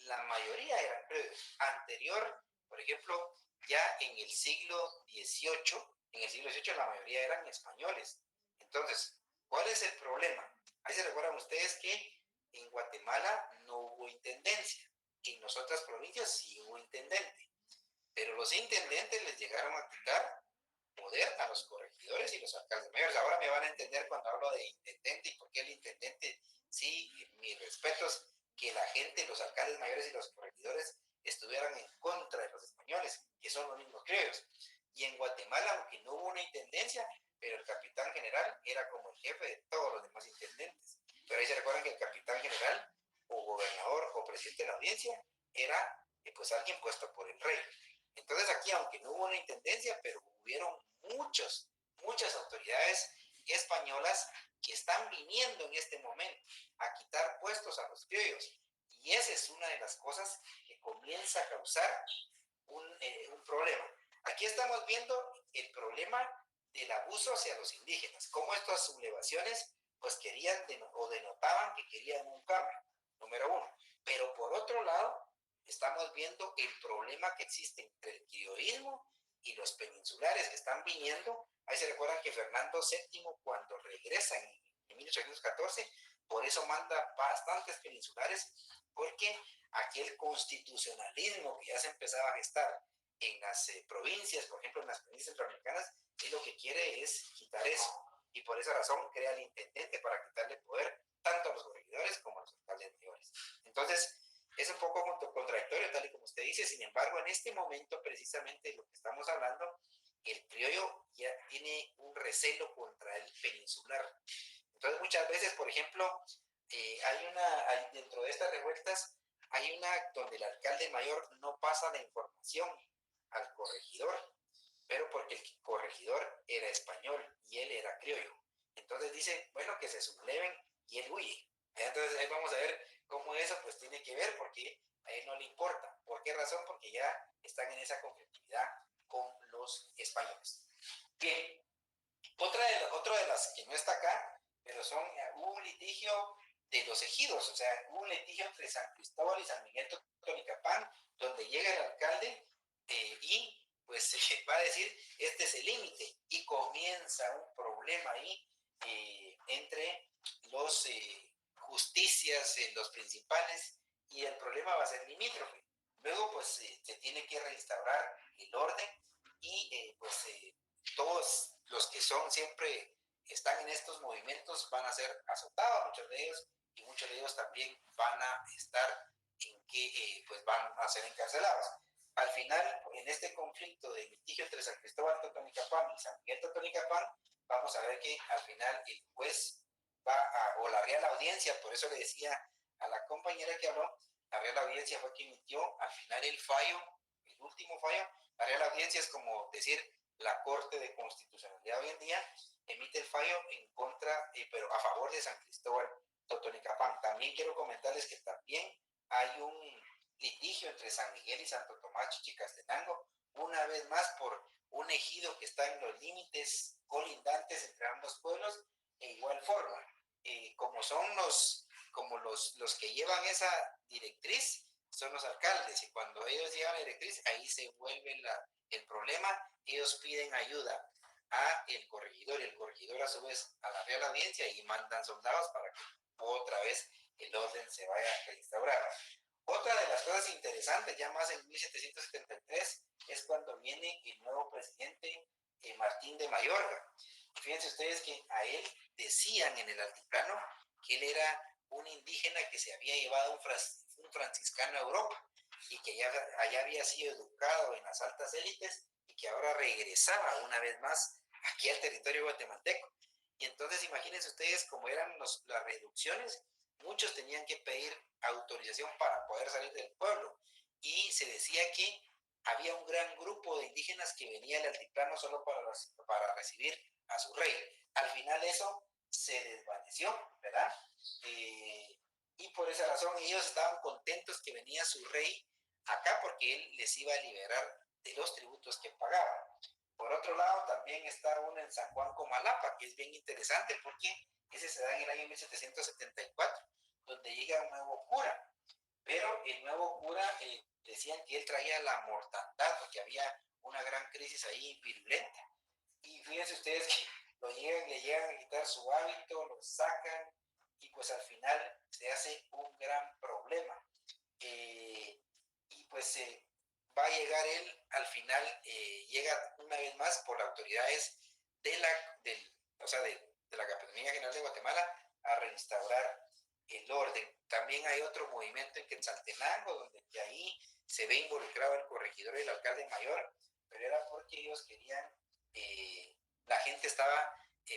la mayoría eran criollos. Anterior, por ejemplo, ya en el siglo XVIII la mayoría eran españoles. Entonces, ¿cuál es el problema? Ahí se recuerdan ustedes que en Guatemala no hubo intendencia. En las otras provincias sí hubo intendente. Pero los intendentes les llegaron a quitar poder a los corregidores y los alcaldes mayores. Ahora me van a entender cuando hablo de intendente y por qué el intendente, sí, mis respetos, que la gente, los alcaldes mayores y los corregidores estuvieran en contra de los españoles, que son los mismos criollos. Y en Guatemala, aunque no hubo una intendencia, pero el capitán general era como el jefe de todos los demás intendentes. Pero ahí se recuerdan que el capitán general o gobernador o presidente de la audiencia era pues alguien puesto por el rey. Entonces aquí, aunque no hubo una intendencia, pero hubieron muchas autoridades españolas que están viniendo en este momento a quitar puestos a los criollos. Y esa es una de las cosas que comienza a causar un problema. Aquí estamos viendo el problema del abuso hacia los indígenas, cómo estas sublevaciones pues querían o denotaban que querían un cambio, número uno. Pero por otro lado, estamos viendo el problema que existe entre el criollismo y los peninsulares que están viniendo. Ahí se recuerdan que Fernando VII, cuando regresa en 1814, por eso manda bastantes peninsulares, porque aquel constitucionalismo que ya se empezaba a gestar en las provincias, por ejemplo en las provincias centroamericanas, él lo que quiere es quitar eso. Y por esa razón crea el intendente para quitarle poder tanto a los corregidores como a los alcaldes mayores. Entonces, es un poco contradictorio, tal y como usted dice. Sin embargo, en este momento, precisamente lo que estamos hablando, el criollo ya tiene un recelo contra el peninsular. Entonces, muchas veces, por ejemplo, dentro de estas revueltas, hay una donde el alcalde mayor no pasa la información al corregidor, pero porque el corregidor era español y él era criollo. Entonces dice, bueno, que se subleven y él huye. Entonces ahí vamos a ver cómo eso pues tiene que ver, porque a él no le importa. ¿Por qué razón? Porque ya están en esa conflictividad con los españoles. Bien, otra de las que no está acá, pero hubo un litigio de los ejidos, o sea, hubo un litigio entre San Cristóbal y San Miguel Totonicapán, donde llega el alcalde y pues va a decir, este es el límite, y comienza un problema ahí entre los justicias, los principales, y el problema va a ser limítrofe. Luego pues se tiene que reinstaurar el orden y todos los que siempre están en estos movimientos van a ser azotados, muchos de ellos, y muchos de ellos también van a estar en que pues van a ser encarcelados. Al final, en este conflicto de litigio entre San Cristóbal Totonicapán y San Miguel Totonicapán, vamos a ver que al final el juez o la Real Audiencia, por eso le decía a la compañera que habló, la Real Audiencia fue quien emitió al final el fallo, el último fallo. La Real Audiencia es como decir la Corte de Constitucionalidad hoy en día, emite el fallo en contra, pero a favor de San Cristóbal Totonicapán. También quiero comentarles que también hay un litigio entre San Miguel y Santo Tomás Chichicastenango, una vez más por un ejido que está en los límites colindantes entre ambos pueblos. E igual forma, como los que llevan esa directriz son los alcaldes, y cuando ellos llevan la directriz, ahí se vuelve el problema. Ellos piden ayuda a el corregidor, y el corregidor a su vez a la Real Audiencia, y mandan soldados para que otra vez el orden se vaya a restaurar. Otra de las cosas interesantes, ya más en 1773, es cuando viene el nuevo presidente Martín de Mayorga. Fíjense ustedes que a él decían en el altiplano que él era un indígena que se había llevado un franciscano a Europa, y que allá había sido educado en las altas élites, y que ahora regresaba una vez más aquí al territorio guatemalteco. Y entonces imagínense ustedes cómo eran las reducciones. Muchos tenían que pedir autorización para poder salir del pueblo, y se decía que había un gran grupo de indígenas que venía al altiplano solo para recibir a su rey. Al final eso se desvaneció, ¿verdad? Y por esa razón ellos estaban contentos que venía su rey acá, porque él les iba a liberar de los tributos que pagaban. Por otro lado, también está uno en San Juan Comalapa, que es bien interesante porque ese se da en el año 1774, donde llega un nuevo cura. Pero el nuevo cura decían que él traía la mortandad, porque había una gran crisis ahí virulenta. Y fíjense ustedes que le llegan a quitar su hábito, lo sacan, y pues al final se hace un gran problema. Y pues va a llegar él, al final llega una vez más por autoridades de la Capitanía General de Guatemala a restaurar el orden. También hay otro movimiento en Quetzaltenango, donde ahí se ve involucrado el corregidor y el alcalde mayor, pero era porque ellos querían, la gente estaba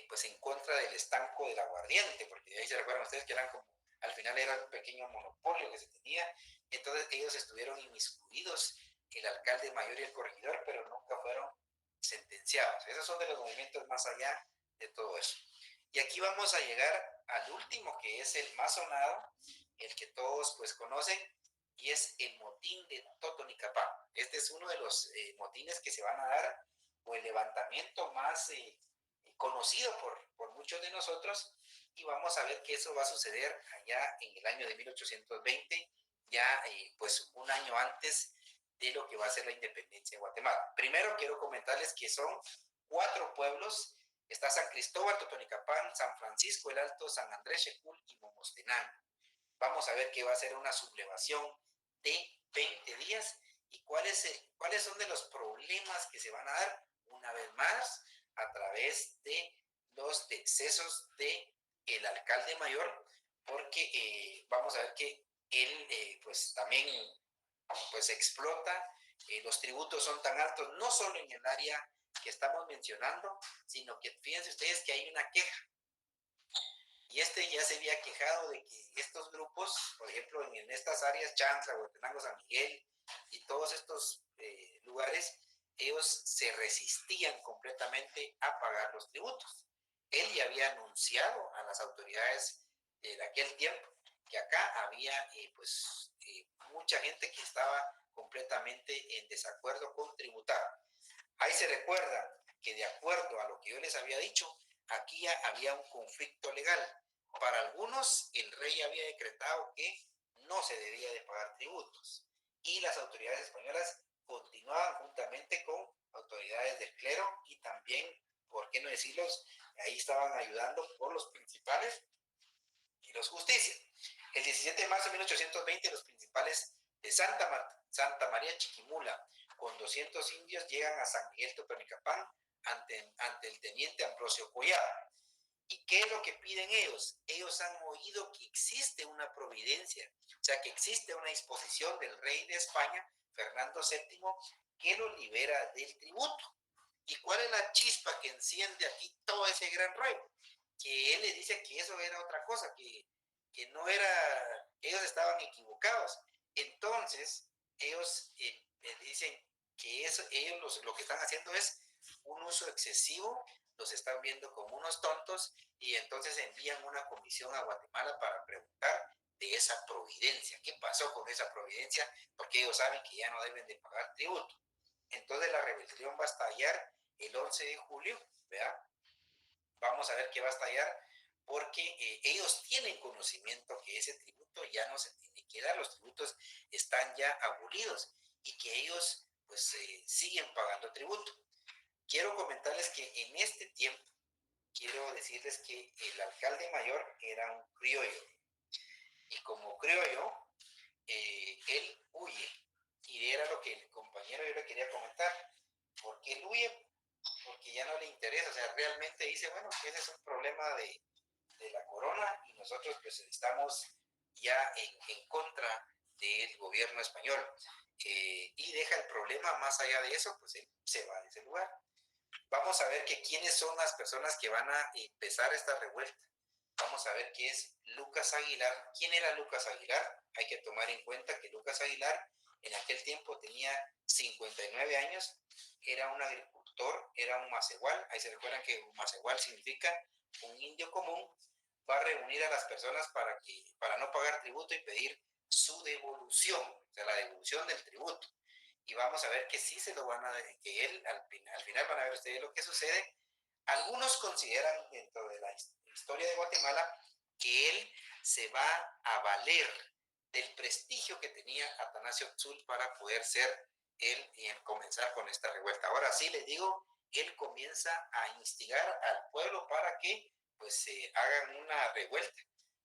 pues en contra del estanco del aguardiente, porque ahí se recuerdan ustedes que eran como, al final era un pequeño monopolio que se tenía. Entonces ellos estuvieron inmiscuidos, el alcalde mayor y el corregidor, pero nunca fueron sentenciados. Esos son de los movimientos más allá de todo eso. Y aquí vamos a llegar al último, que es el más sonado, el que todos pues conocen, y es el motín de Totonicapán. Este es uno de los motines que se van a dar, o el levantamiento más conocido por muchos de nosotros, y vamos a ver que eso va a suceder allá en el año de 1820, ya pues un año antes de lo que va a ser la independencia de Guatemala. Primero quiero comentarles que son 4 pueblos. Está San Cristóbal, Totonicapán, San Francisco el Alto, San Andrés Checul y Momostenango. Vamos a ver que va a ser una sublevación de 20 días. ¿Y cuáles son de los problemas que se van a dar? Una vez más, a través de los decesos del alcalde mayor, porque vamos a ver que él pues también pues explota. Los tributos son tan altos, no solo en el área que estamos mencionando, sino que fíjense ustedes que hay una queja. Y ya se había quejado de que estos grupos, por ejemplo, en estas áreas, Chantla, Huehuetenango, San Miguel y todos estos lugares, ellos se resistían completamente a pagar los tributos. Él ya había anunciado a las autoridades de aquel tiempo que acá había mucha gente que estaba completamente en desacuerdo con tributar. Ahí se recuerda que, de acuerdo a lo que yo les había dicho, aquí ya había un conflicto legal. Para algunos, el rey había decretado que no se debía de pagar tributos, y las autoridades españolas continuaban juntamente con autoridades del clero, y también, por qué no decirlos, ahí estaban ayudando por los principales y los justicias. El 17 de marzo de 1820, los principales de Santa María Chiquimula, con 200 indios, llegan a San Miguel Totonicapán ante el teniente Ambrosio Collado. ¿Y qué es lo que piden ellos? Ellos han oído que existe una providencia, o sea, que existe una disposición del rey de España, Fernando VII, que los libera del tributo. ¿Y cuál es la chispa que enciende aquí todo ese gran rollo? que él les dice que eso era otra cosa, que no era, ellos estaban equivocados. Entonces, ellos dicen que eso, ellos lo que están haciendo es un uso excesivo, los están viendo como unos tontos y entonces envían una comisión a Guatemala para preguntar de esa providencia. ¿Qué pasó con esa providencia? Porque ellos saben que ya no deben de pagar tributo. Entonces la rebelión va a estallar el 11 de julio, ¿verdad? Vamos a ver qué va a estallar porque ellos tienen conocimiento que ese tributo ya no se tiene que dar, los tributos están ya abolidos y que ellos pues siguen pagando tributo. Quiero comentarles que en este tiempo, quiero decirles que el alcalde mayor era un criollo y como criollo, él huye y era lo que el compañero yo le quería comentar. ¿Por qué él huye? Porque ya no le interesa, o sea, realmente dice, bueno, ese es un problema de la corona y nosotros pues estamos ya en contra del gobierno español y deja el problema más allá de eso, pues él se va de ese lugar. Vamos a ver que quiénes son las personas que van a empezar esta revuelta. Vamos a ver qué es Lucas Aguilar. ¿Quién era Lucas Aguilar? Hay que tomar en cuenta que Lucas Aguilar en aquel tiempo tenía 59 años, era un agricultor, era un macehual. Ahí se recuerdan que un macehual significa un indio común. Va a reunir a las personas para no pagar tributo y pedir su devolución, o sea, la devolución del tributo. Y vamos a ver que sí se lo van a, que él, al final van a ver ustedes lo que sucede. Algunos consideran dentro de la historia de Guatemala que él se va a valer del prestigio que tenía Atanasio Tzul para poder ser él y comenzar con esta revuelta. Ahora sí les digo, él comienza a instigar al pueblo para que pues hagan una revuelta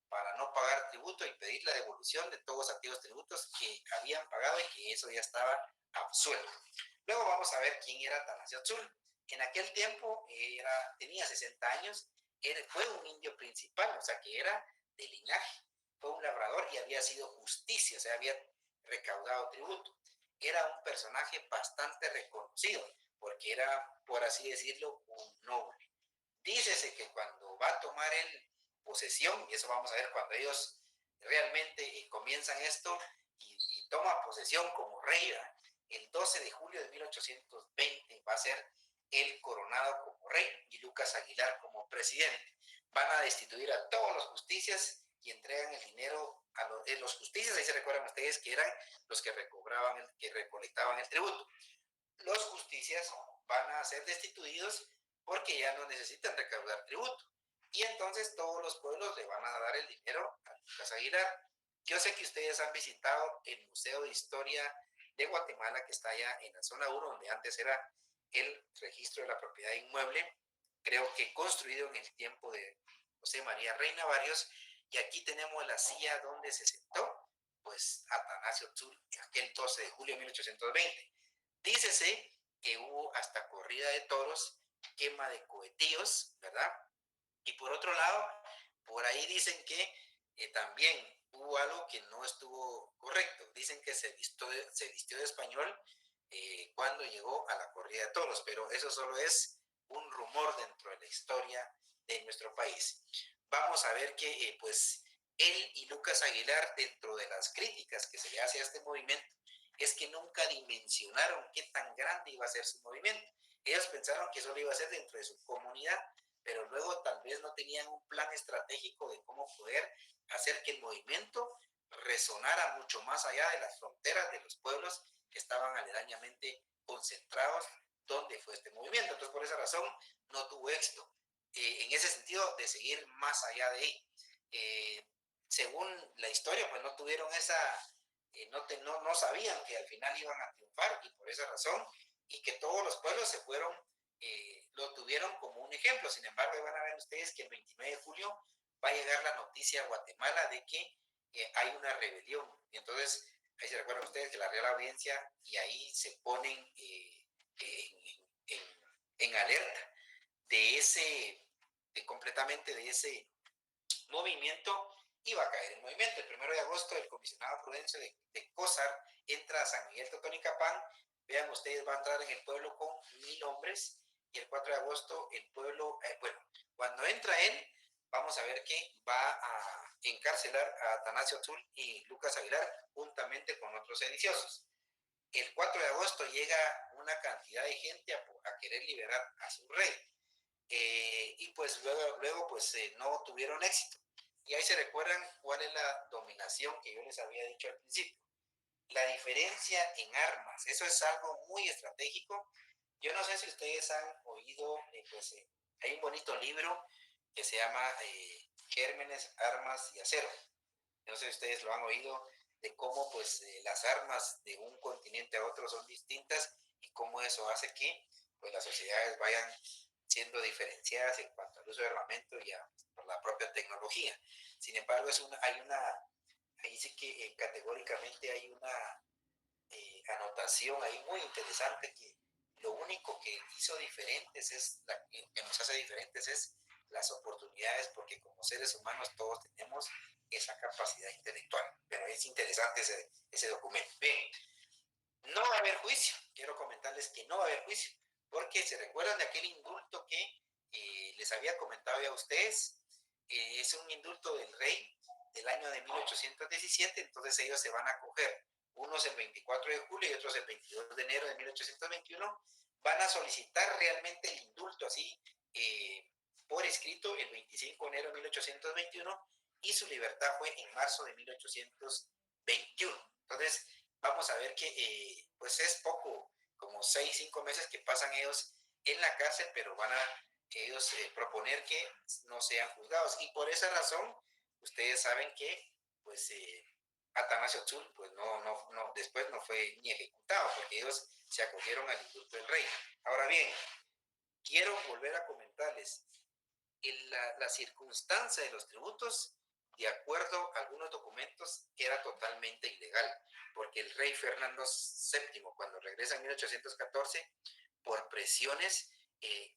para no pagar tributo y pedir la devolución de todos aquellos tributos que habían pagado y que eso ya estaba absuelto. Luego vamos a ver quién era Atanasio Tzul. En aquel tiempo tenía 60 años, fue un indio principal, o sea que era de linaje, fue un labrador y había sido justicia, o sea, había recaudado tributo. Era un personaje bastante reconocido, porque era, por así decirlo, un noble. Dícese que cuando va a tomar él posesión, y eso vamos a ver cuando ellos realmente comienzan esto y toma posesión como rey, ¿verdad? El 12 de julio de 1820 va a ser él coronado como rey y Lucas Aguilar como presidente. Van a destituir a todos los justicias y entregan el dinero a los justicias. Ahí se recuerdan ustedes que eran los que recolectaban el tributo. Los justicias van a ser destituidos porque ya no necesitan recaudar tributo. Y entonces todos los pueblos le van a dar el dinero a Lucas Aguilar. Yo sé que ustedes han visitado el Museo de Historia de Guatemala, que está allá en la zona 1, donde antes era el registro de la propiedad inmueble, creo que construido en el tiempo de José María Reina Barrios, y aquí tenemos la silla donde se sentó, pues, Atanasio Tzul, aquel 12 de julio de 1820. Dícese que hubo hasta corrida de toros, quema de cohetíos, ¿verdad? Y por otro lado, por ahí dicen que también hubo algo que no estuvo correcto. Dicen que se vistió de español cuando llegó a la corrida de toros, pero eso solo es un rumor dentro de la historia de nuestro país. Vamos a ver que pues él y Lucas Aguilar, dentro de las críticas que se le hace a este movimiento, es que nunca dimensionaron qué tan grande iba a ser su movimiento. Ellos pensaron que solo iba a ser dentro de su comunidad, pero luego tal vez no tenían un plan estratégico de cómo poder hacer que el movimiento resonara mucho más allá de las fronteras de los pueblos que estaban aledañamente concentrados donde fue este movimiento. Entonces, por esa razón, no tuvo éxito. En ese sentido, de seguir más allá de ahí. Según la historia, pues no tuvieron esa, no sabían que al final iban a triunfar y por esa razón, y que todos los pueblos se fueron, lo tuvieron como un ejemplo. Sin embargo, van a ver ustedes que el 29 de julio va a llegar la noticia a Guatemala de que hay una rebelión. Y entonces, ahí se recuerdan ustedes que la Real Audiencia y ahí se ponen en alerta completamente de ese movimiento y va a caer el movimiento. El 1 de agosto el comisionado Prudencio de COSAR entra a San Miguel Totonicapán. Vean ustedes, va a entrar en el pueblo con 1000 hombres y el 4 de agosto el pueblo, cuando entra él, vamos a ver que va a encarcelar a Atanasio Azul y Lucas Aguilar juntamente con otros sediciosos. El 4 de agosto llega una cantidad de gente a querer liberar a su rey. Y pues luego pues no tuvieron éxito. Y ahí se recuerdan cuál es la dominación que yo les había dicho al principio. La diferencia en armas, eso es algo muy estratégico. Yo no sé si ustedes han oído, hay un bonito libro que se llama Gérmenes, Armas y Acero. No sé si ustedes lo han oído, de cómo pues las armas de un continente a otro son distintas y cómo eso hace que pues las sociedades vayan siendo diferenciadas en cuanto al uso de armamento y por la propia tecnología. Sin embargo, ahí sí que categóricamente hay una anotación ahí muy interesante que lo único que hizo diferentes que nos hace diferentes es las oportunidades, porque como seres humanos todos tenemos esa capacidad intelectual. Pero es interesante ese documento. Bien, no va a haber juicio. Quiero comentarles que no va a haber juicio, porque se recuerdan de aquel indulto que les había comentado ya a ustedes. Es un indulto del rey del año de 1817, entonces ellos se van a acoger, unos el 24 de julio y otros el 22 de enero de 1821, van a solicitar realmente el indulto así por escrito el 25 de enero de 1821 y su libertad fue en marzo de 1821. Entonces vamos a ver que pues es poco, como 6-5 meses que pasan ellos en la cárcel, pero van a ellos proponer que no sean juzgados. Y por esa razón, ustedes saben que pues Atanasio Azul pues después no fue ni ejecutado, porque ellos se acogieron al indulto del rey. Ahora bien, quiero volver a comentarles la circunstancia de los tributos, de acuerdo a algunos documentos, era totalmente ilegal, porque el rey Fernando VII, cuando regresa en 1814, por presiones,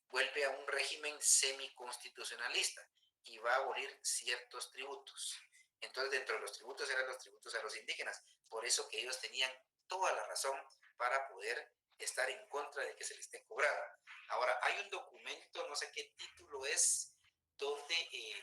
vuelve a un régimen semiconstitucionalista y va a abolir ciertos tributos. Entonces, dentro de los tributos eran los tributos a los indígenas, por eso que ellos tenían toda la razón para poder estar en contra de que se les esté cobrando. Ahora, hay un documento, no sé qué título es, donde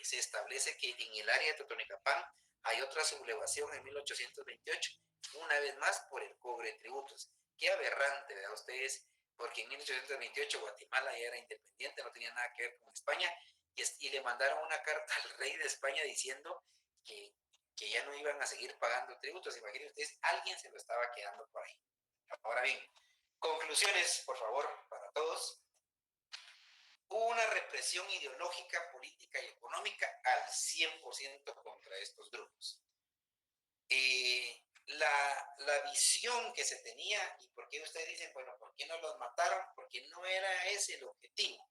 se establece que en el área de Totonicapán hay otra sublevación en 1828, una vez más por el cobre de tributos. Qué aberrante, ¿verdad? Ustedes, porque en 1828 Guatemala ya era independiente, no tenía nada que ver con España, y le mandaron una carta al rey de España diciendo que ya no iban a seguir pagando tributos. Imaginen ustedes, alguien se lo estaba quedando por ahí. Ahora bien, conclusiones, por favor, para todos. Hubo una represión ideológica, política y económica al 100% contra estos grupos. La visión que se tenía, y por qué ustedes dicen, bueno, ¿por qué no los mataron? Porque no era ese el objetivo.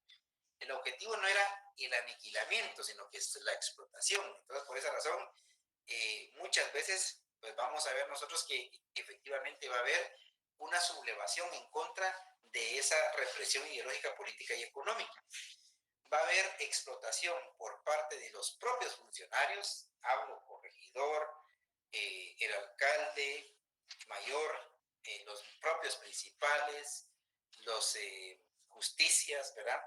El objetivo no era el aniquilamiento, sino que es la explotación. Entonces, por esa razón, muchas veces pues vamos a ver nosotros que efectivamente va a haber una sublevación en contra de esa represión ideológica, política y económica. Va a haber explotación por parte de los propios funcionarios, hablo corregidor, el alcalde mayor, los propios principales, los justicias, ¿verdad?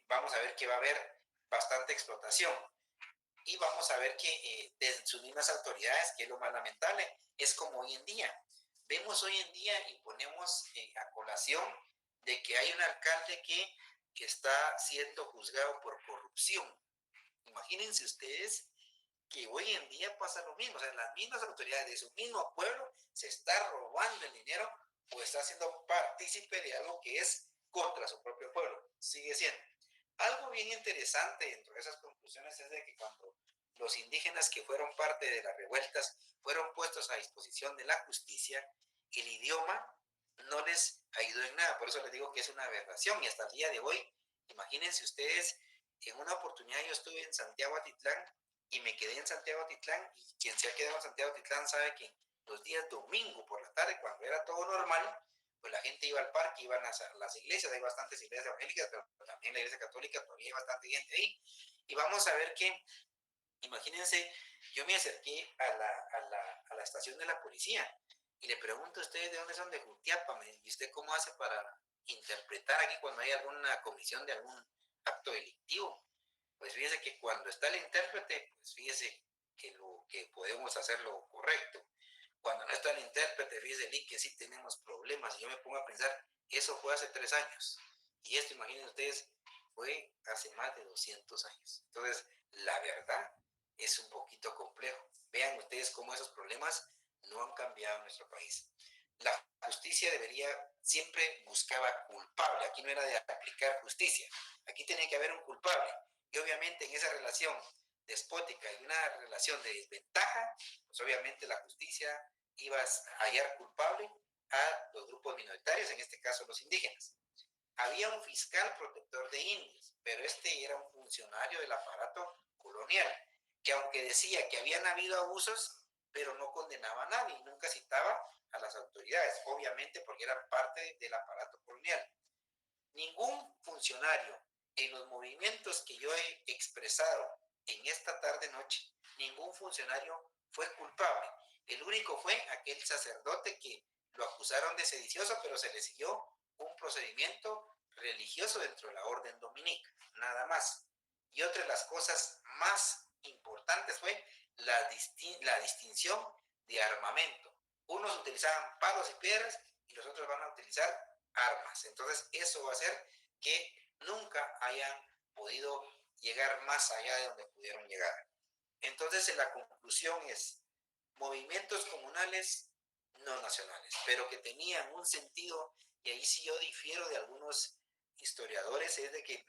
Vamos a ver que va a haber bastante explotación. Y vamos a ver que desde sus mismas autoridades, que es lo más lamentable, es como hoy en día. Vemos hoy en día y ponemos a colación de que hay un alcalde que está siendo juzgado por corrupción. Imagínense ustedes que hoy en día pasa lo mismo. O sea, las mismas autoridades de su mismo pueblo se está robando el dinero o está siendo partícipe de algo que es contra su propio pueblo. Sigue siendo. Algo bien interesante dentro de esas conclusiones es de que cuando los indígenas que fueron parte de las revueltas fueron puestos a disposición de la justicia, el idioma no les ayudó en nada. Por eso les digo que es una aberración. Y hasta el día de hoy, imagínense ustedes, en una oportunidad yo estuve en Santiago Atitlán y me quedé en Santiago Atitlán, y quien se ha quedado en Santiago Atitlán sabe que los días domingo por la tarde, cuando era todo normal, pues la gente iba al parque, iban a las iglesias, hay bastantes iglesias evangélicas, pero también la iglesia católica, todavía hay bastante gente ahí. Y vamos a ver que, imagínense, yo me acerqué a la estación de la policía y le pregunto a ustedes de dónde son, de Jutiapa, ¿y usted cómo hace para interpretar aquí cuando hay alguna comisión de algún acto delictivo? Pues fíjese que cuando está el intérprete, pues fíjese que lo que podemos hacer lo correcto. Cuando no está el intérprete, fíjese que sí tenemos problemas. Y yo me pongo a pensar, eso fue hace 3 años. Y esto, imaginen ustedes, fue hace más de 200 años. Entonces, la verdad es un poquito complejo. Vean ustedes cómo esos problemas no han cambiado en nuestro país. La justicia siempre buscaba culpable. Aquí no era de aplicar justicia. Aquí tenía que haber un culpable. Y obviamente en esa relación despótica y una relación de desventaja, pues obviamente la justicia iba a hallar culpable a los grupos minoritarios, en este caso los indígenas. Había un fiscal protector de indios, pero este era un funcionario del aparato colonial, que aunque decía que habían habido abusos, pero no condenaba a nadie, nunca citaba a las autoridades, obviamente porque eran parte del aparato colonial. Ningún funcionario en los movimientos que yo he expresado en esta tarde-noche, ningún funcionario fue culpable. El único fue aquel sacerdote que lo acusaron de sedicioso, pero se le siguió un procedimiento religioso dentro de la orden dominica, nada más. Y otra de las cosas más importantes fue la distinción de armamento. Unos utilizaban palos y piedras y los otros van a utilizar armas. Entonces eso va a hacer que nunca hayan podido llegar más allá de donde pudieron llegar. Entonces la conclusión es movimientos comunales no nacionales, pero que tenían un sentido, y ahí sí yo difiero de algunos historiadores, es de que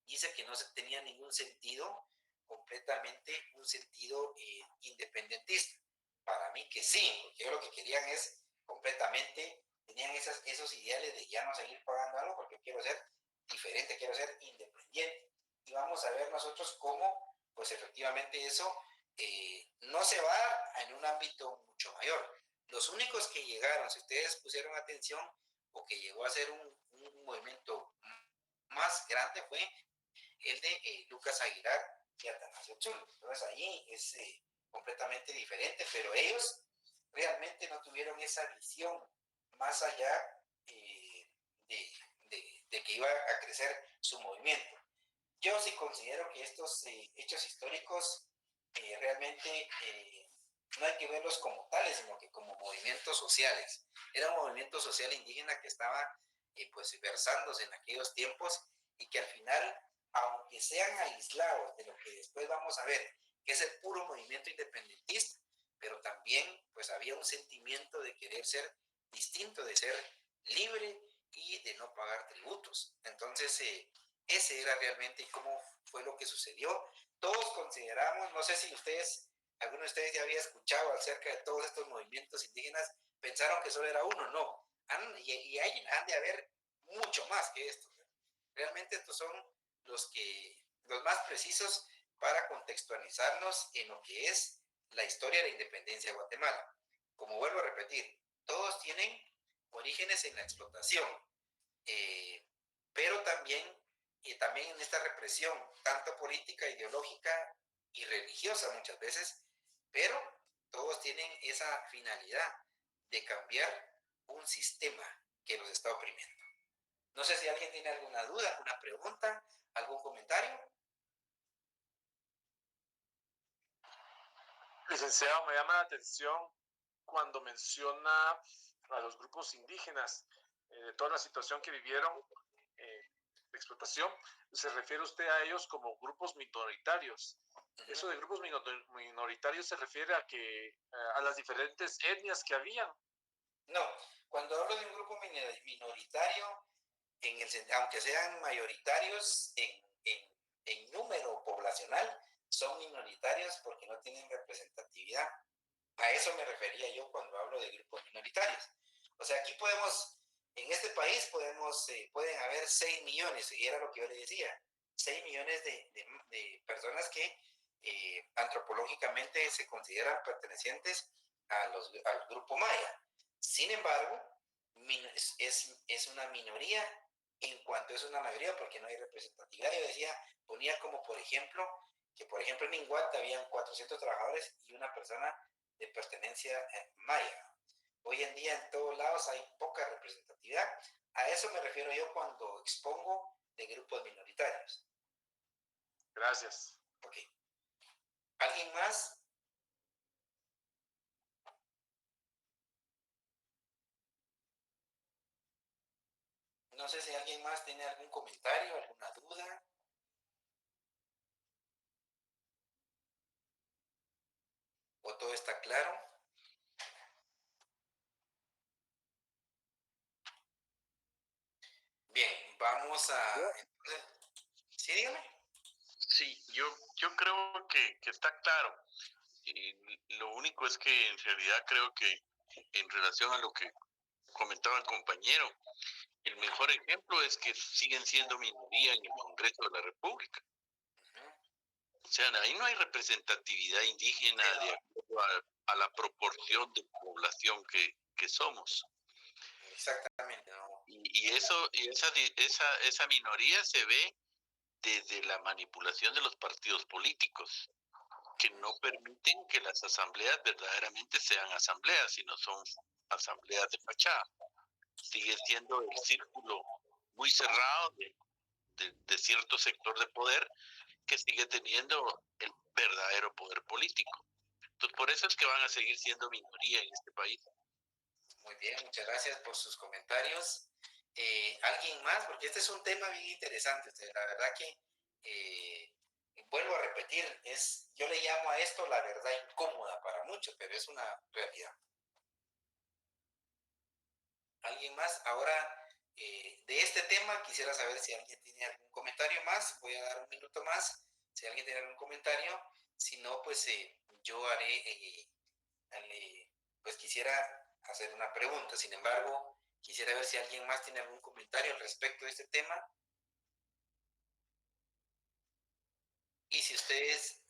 dice que no tenía ningún sentido, completamente un sentido independentista. Para mí que sí, porque ellos lo que querían es completamente, tenían esos ideales de ya no seguir pagando algo porque quiero ser diferente, quiero ser independiente. Y vamos a ver nosotros cómo, pues efectivamente eso no se va en un ámbito mucho mayor. Los únicos que llegaron, si ustedes pusieron atención, o que llegó a ser un movimiento más grande fue el de Lucas Aguilar y Atanasio Chul. Entonces allí es completamente diferente, pero ellos realmente no tuvieron esa visión más allá de que iba a crecer su movimiento. Yo sí considero que estos hechos históricos realmente no hay que verlos como tales, sino que como movimientos sociales. Era un movimiento social indígena que estaba pues versándose en aquellos tiempos y que al final, aunque sean aislados de lo que después vamos a ver, que es el puro movimiento independentista, pero también pues había un sentimiento de querer ser distinto, de ser libre y de no pagar tributos. Entonces, ese era realmente cómo fue lo que sucedió. Todos consideramos, no sé si alguno de ustedes ya había escuchado acerca de todos estos movimientos indígenas, pensaron que solo era uno, no. Han de haber mucho más que esto. Realmente estos son los más precisos para contextualizarnos en lo que es la historia de la independencia de Guatemala. Como vuelvo a repetir, todos tienen orígenes en la explotación, pero también en esta represión, tanto política, ideológica y religiosa muchas veces, pero todos tienen esa finalidad de cambiar un sistema que los está oprimiendo. No sé si alguien tiene alguna duda, alguna pregunta, algún comentario. Licenciado, me llama la atención cuando menciona a los grupos indígenas, de toda la situación que vivieron de explotación, se refiere usted a ellos como grupos minoritarios. Eso de grupos minoritarios se refiere a las diferentes etnias que habían. No, cuando hablo de un grupo minoritario, aunque sean mayoritarios en número poblacional, son minoritarios porque no tienen representatividad. A eso me refería yo cuando hablo de grupos minoritarios. O sea, aquí en este país pueden haber 6 millones, y era lo que yo le decía, 6 millones de personas que antropológicamente se consideran pertenecientes al grupo maya. Sin embargo, es una minoría en cuanto es una mayoría porque no hay representatividad. Yo ponía como por ejemplo, que por ejemplo en Inguata habían 400 trabajadores y una persona de pertenencia maya. Hoy en día en todos lados hay poca representatividad. A eso me refiero yo cuando expongo de grupos minoritarios. Gracias. Ok. ¿Alguien más? No sé si alguien más tiene algún comentario, alguna duda. ¿O todo está claro? Bien, vamos a... Sí, dígame. Sí, yo creo que está claro. Lo único es que en realidad creo que en relación a lo que comentaba el compañero, el mejor ejemplo es que siguen siendo minoría en el Congreso de la República. O sea, ahí no hay representatividad indígena de acuerdo a la proporción de población que somos. Exactamente, ¿no? Y esa minoría se ve desde la manipulación de los partidos políticos, que no permiten que las asambleas verdaderamente sean asambleas, sino son asambleas de fachada. Sigue siendo el círculo muy cerrado de cierto sector de poder que sigue teniendo el verdadero poder político. Entonces, por eso es que van a seguir siendo minoría en este país. Muy bien, muchas gracias por sus comentarios. ¿Alguien más? Porque este es un tema bien interesante. La verdad que, vuelvo a repetir, yo le llamo a esto la verdad incómoda para muchos, pero es una realidad. ¿Alguien más? Ahora, de este tema, quisiera saber si alguien tiene algún comentario más. Voy a dar un minuto más. Si alguien tiene algún comentario, si no, pues yo haré, pues quisiera hacer una pregunta. Sin embargo, quisiera ver si alguien más tiene algún comentario al respecto de este tema. Y si ustedes...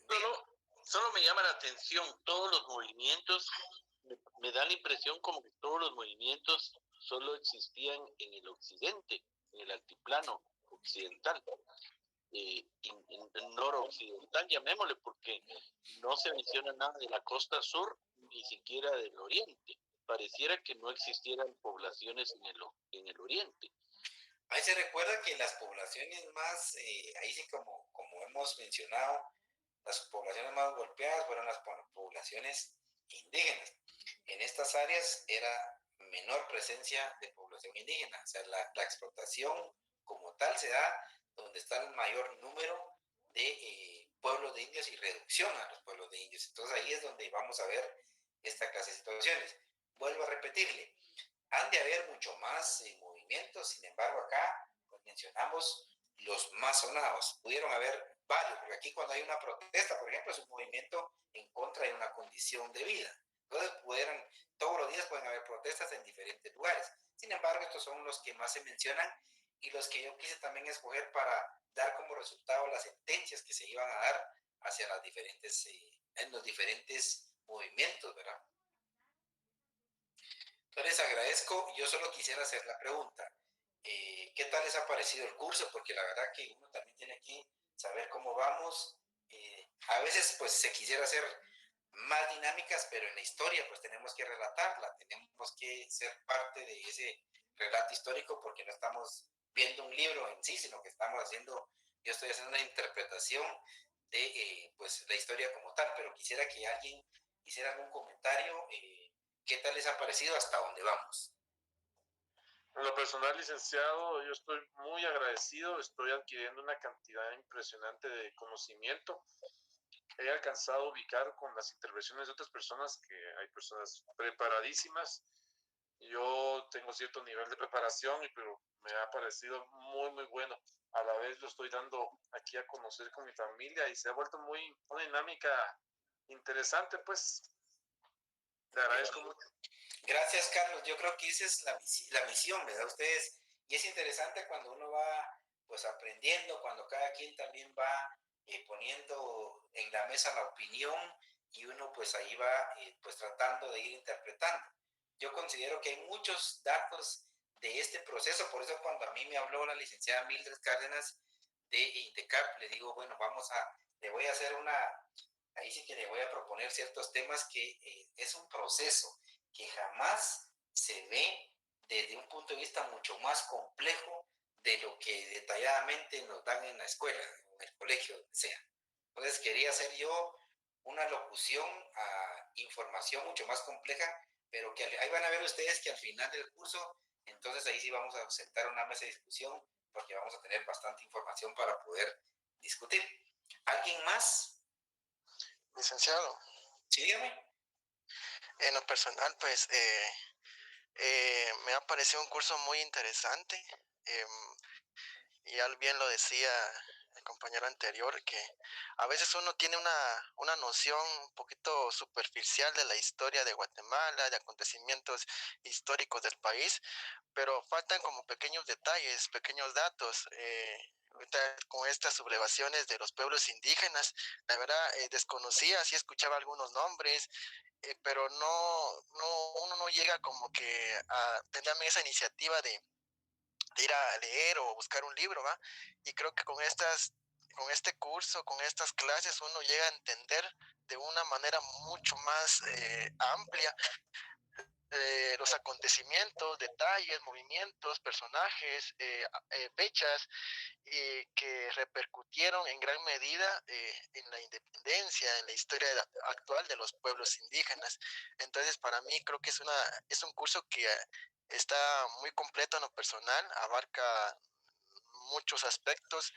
Solo me llama la atención, todos los movimientos, me da la impresión como que todos los movimientos solo existían en el occidente, en el altiplano occidental, en noroccidental, llamémosle, porque no se menciona nada de la costa sur, ni siquiera del oriente. Pareciera que no existieran poblaciones en el oriente. Ahí se recuerda que las poblaciones más, ahí sí como hemos mencionado, las poblaciones más golpeadas fueron las poblaciones indígenas. En estas áreas era menor presencia de población indígena, o sea, la explotación como tal se da donde está el mayor número de pueblos de indios y reducción a los pueblos de indios. Entonces ahí es donde vamos a ver esta clase de situaciones. Vuelvo a repetirle, han de haber mucho más movimientos, sin embargo acá pues, mencionamos los más sonados. Pudieron haber varios, porque aquí cuando hay una protesta, por ejemplo, es un movimiento en contra de una condición de vida. Entonces todos los días pueden haber protestas en diferentes lugares. Sin embargo, estos son los que más se mencionan y los que yo quise también escoger para dar como resultado las sentencias que se iban a dar hacia las diferentes, en los diferentes movimientos, ¿verdad? Entonces agradezco, yo solo quisiera hacer la pregunta, ¿qué tal les ha parecido el curso? Porque la verdad que uno también tiene que saber cómo vamos. A veces pues se quisiera hacer más dinámicas, pero en la historia pues tenemos que relatarla, tenemos que ser parte de ese relato histórico porque no estamos viendo un libro en sí, sino que yo estoy haciendo una interpretación de pues la historia como tal, pero quisiera que alguien hiciera algún comentario. ¿Qué tal les ha parecido hasta dónde vamos? En lo personal, licenciado, yo estoy muy agradecido, estoy adquiriendo una cantidad impresionante de conocimiento. He alcanzado a ubicar con las intervenciones de otras personas que hay personas preparadísimas. Yo tengo cierto nivel de preparación, pero me ha parecido muy, muy bueno. A la vez lo estoy dando aquí a conocer con mi familia y se ha vuelto una dinámica interesante, pues. Te agradezco mucho. Gracias, Carlos. Yo creo que esa es la misión, ¿verdad? Ustedes, y es interesante cuando uno va pues aprendiendo, cuando cada quien también va poniendo en la mesa la opinión y uno pues ahí va pues tratando de ir interpretando. Yo considero que hay muchos datos de este proceso, por eso cuando a mí me habló la licenciada Mildred Cárdenas de INTECAP, le digo, bueno, le voy a hacer ahí sí que le voy a proponer ciertos temas que es un proceso que jamás se ve desde un punto de vista mucho más complejo de lo que detalladamente nos dan en la escuela, en el colegio, donde sea. Entonces quería hacer yo una locución a información mucho más compleja, pero que ahí van a ver ustedes que al final del curso, entonces ahí sí vamos a sentar una mesa de discusión, porque vamos a tener bastante información para poder discutir. ¿Alguien más? Licenciado, Sí, dígame. en lo personal, pues me ha parecido un curso muy interesante. Ya bien lo decía el compañero anterior, que a veces uno tiene una noción un poquito superficial de la historia de Guatemala, de acontecimientos históricos del país, pero faltan como pequeños detalles, pequeños datos. Ahorita con estas sublevaciones de los pueblos indígenas, la verdad desconocía, sí escuchaba algunos nombres, pero uno no llega como que a tener esa iniciativa de ir a leer o buscar un libro, ¿va? Y creo que con este curso, con estas clases, uno llega a entender de una manera mucho más amplia los acontecimientos, detalles, movimientos, personajes, fechas que repercutieron en gran medida en la independencia, en la historia actual de los pueblos indígenas. Entonces, para mí creo que es un curso que está muy completo en lo personal, abarca muchos aspectos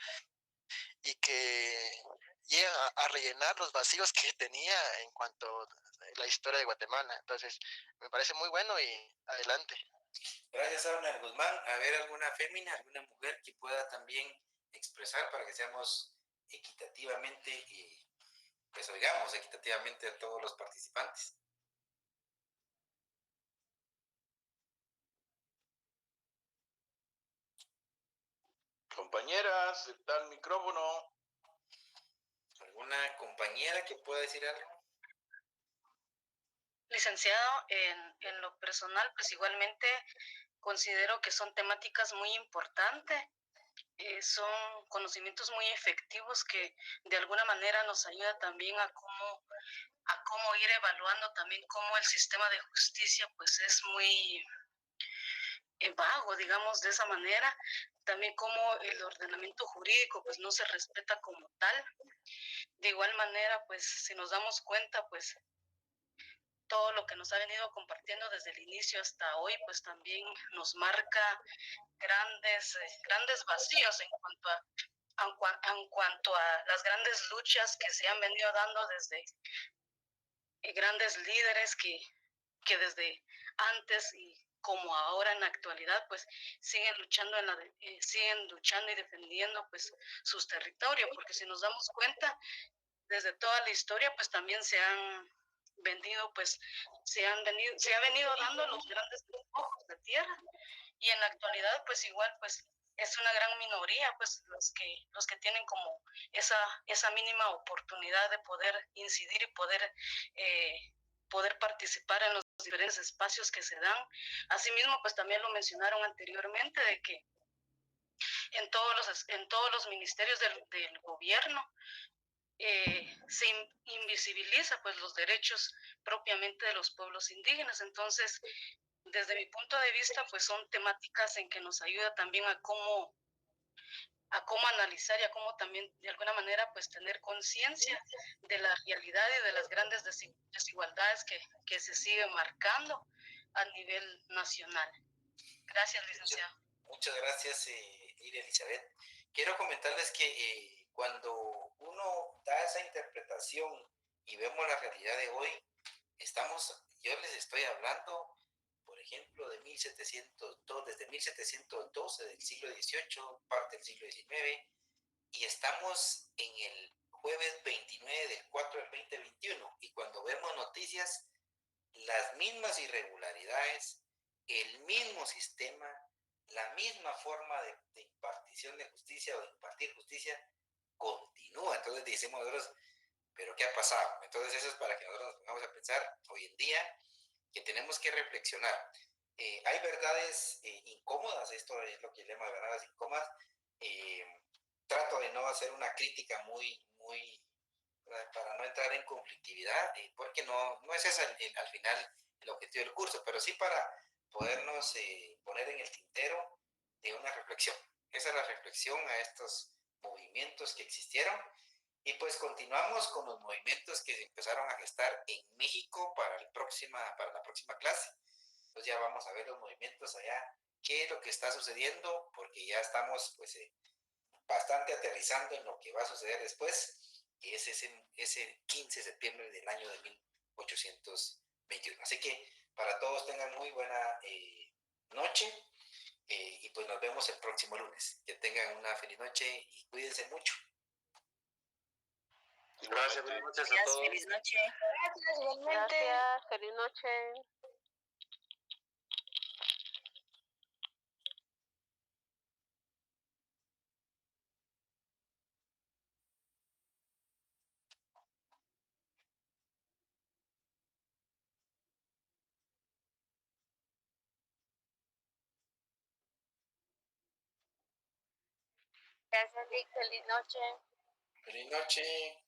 y que llega a rellenar los vacíos que tenía en cuanto a la historia de Guatemala. Entonces, me parece muy bueno y adelante. Gracias, Abner Guzmán. A ver, alguna fémina, alguna mujer que pueda también expresar para que seamos equitativamente y pues oigamos equitativamente a todos los participantes. Compañeras, está el micrófono. ¿Alguna compañera que pueda decir algo? Licenciado, en lo personal, pues igualmente considero que son temáticas muy importantes, son conocimientos muy efectivos que de alguna manera nos ayuda también a cómo ir evaluando también cómo el sistema de justicia pues es muy vago, digamos, de esa manera, también cómo el ordenamiento jurídico pues no se respeta como tal. De igual manera, pues si nos damos cuenta, pues todo lo que nos ha venido compartiendo desde el inicio hasta hoy, pues también nos marca grandes vacíos en cuanto a las grandes luchas que se han venido dando desde grandes líderes que desde antes y como ahora en la actualidad pues siguen luchando y defendiendo pues sus territorios, porque si nos damos cuenta desde toda la historia pues también se ha venido dando los grandes despojos de tierra, y en la actualidad pues igual pues es una gran minoría pues los que tienen como esa mínima oportunidad de poder incidir y poder participar en los diferentes espacios que se dan. Asimismo pues también lo mencionaron anteriormente de que en todos los ministerios del gobierno se invisibiliza pues los derechos propiamente de los pueblos indígenas. Entonces, desde mi punto de vista, pues son temáticas en que nos ayuda también a cómo analizar y a cómo también de alguna manera pues tener conciencia de la realidad y de las grandes desigualdades que se siguen marcando a nivel nacional. Gracias, licenciado. Muchas gracias, Iria Elizabeth. Quiero comentarles que cuando uno da esa interpretación y vemos la realidad de hoy, yo les estoy hablando, por ejemplo, de 1702, desde 1712 del siglo XVIII, parte del siglo XIX, y estamos en el jueves 29 del 4 del 2021, y cuando vemos noticias, las mismas irregularidades, el mismo sistema, la misma forma de impartición de justicia o de impartir justicia continúa. Entonces decimos nosotros, pero ¿qué ha pasado? Entonces eso es para que nosotros nos pongamos a pensar hoy en día que tenemos que reflexionar. Hay verdades incómodas, esto es lo que le llamo verdades incómodas. Trato de no hacer una crítica muy para no entrar en conflictividad, porque no es ese al final el objetivo del curso, pero sí para podernos poner en el tintero de una reflexión. esa es la reflexión a estos movimientos que existieron. Y pues continuamos con los movimientos que se empezaron a gestar en México para la próxima clase. Entonces ya vamos a ver los movimientos allá, qué es lo que está sucediendo, porque ya estamos pues bastante aterrizando en lo que va a suceder después, que es ese 15 de septiembre del año de 1821. Así que para todos tengan muy buena noche y pues nos vemos el próximo lunes. Que tengan una feliz noche y cuídense mucho. Gracias, buenas noches a Gracias, todos. feliz noche. Gracias, igualmente. Gracias, feliz noche. Gracias, Vic. Feliz noche. Feliz noche.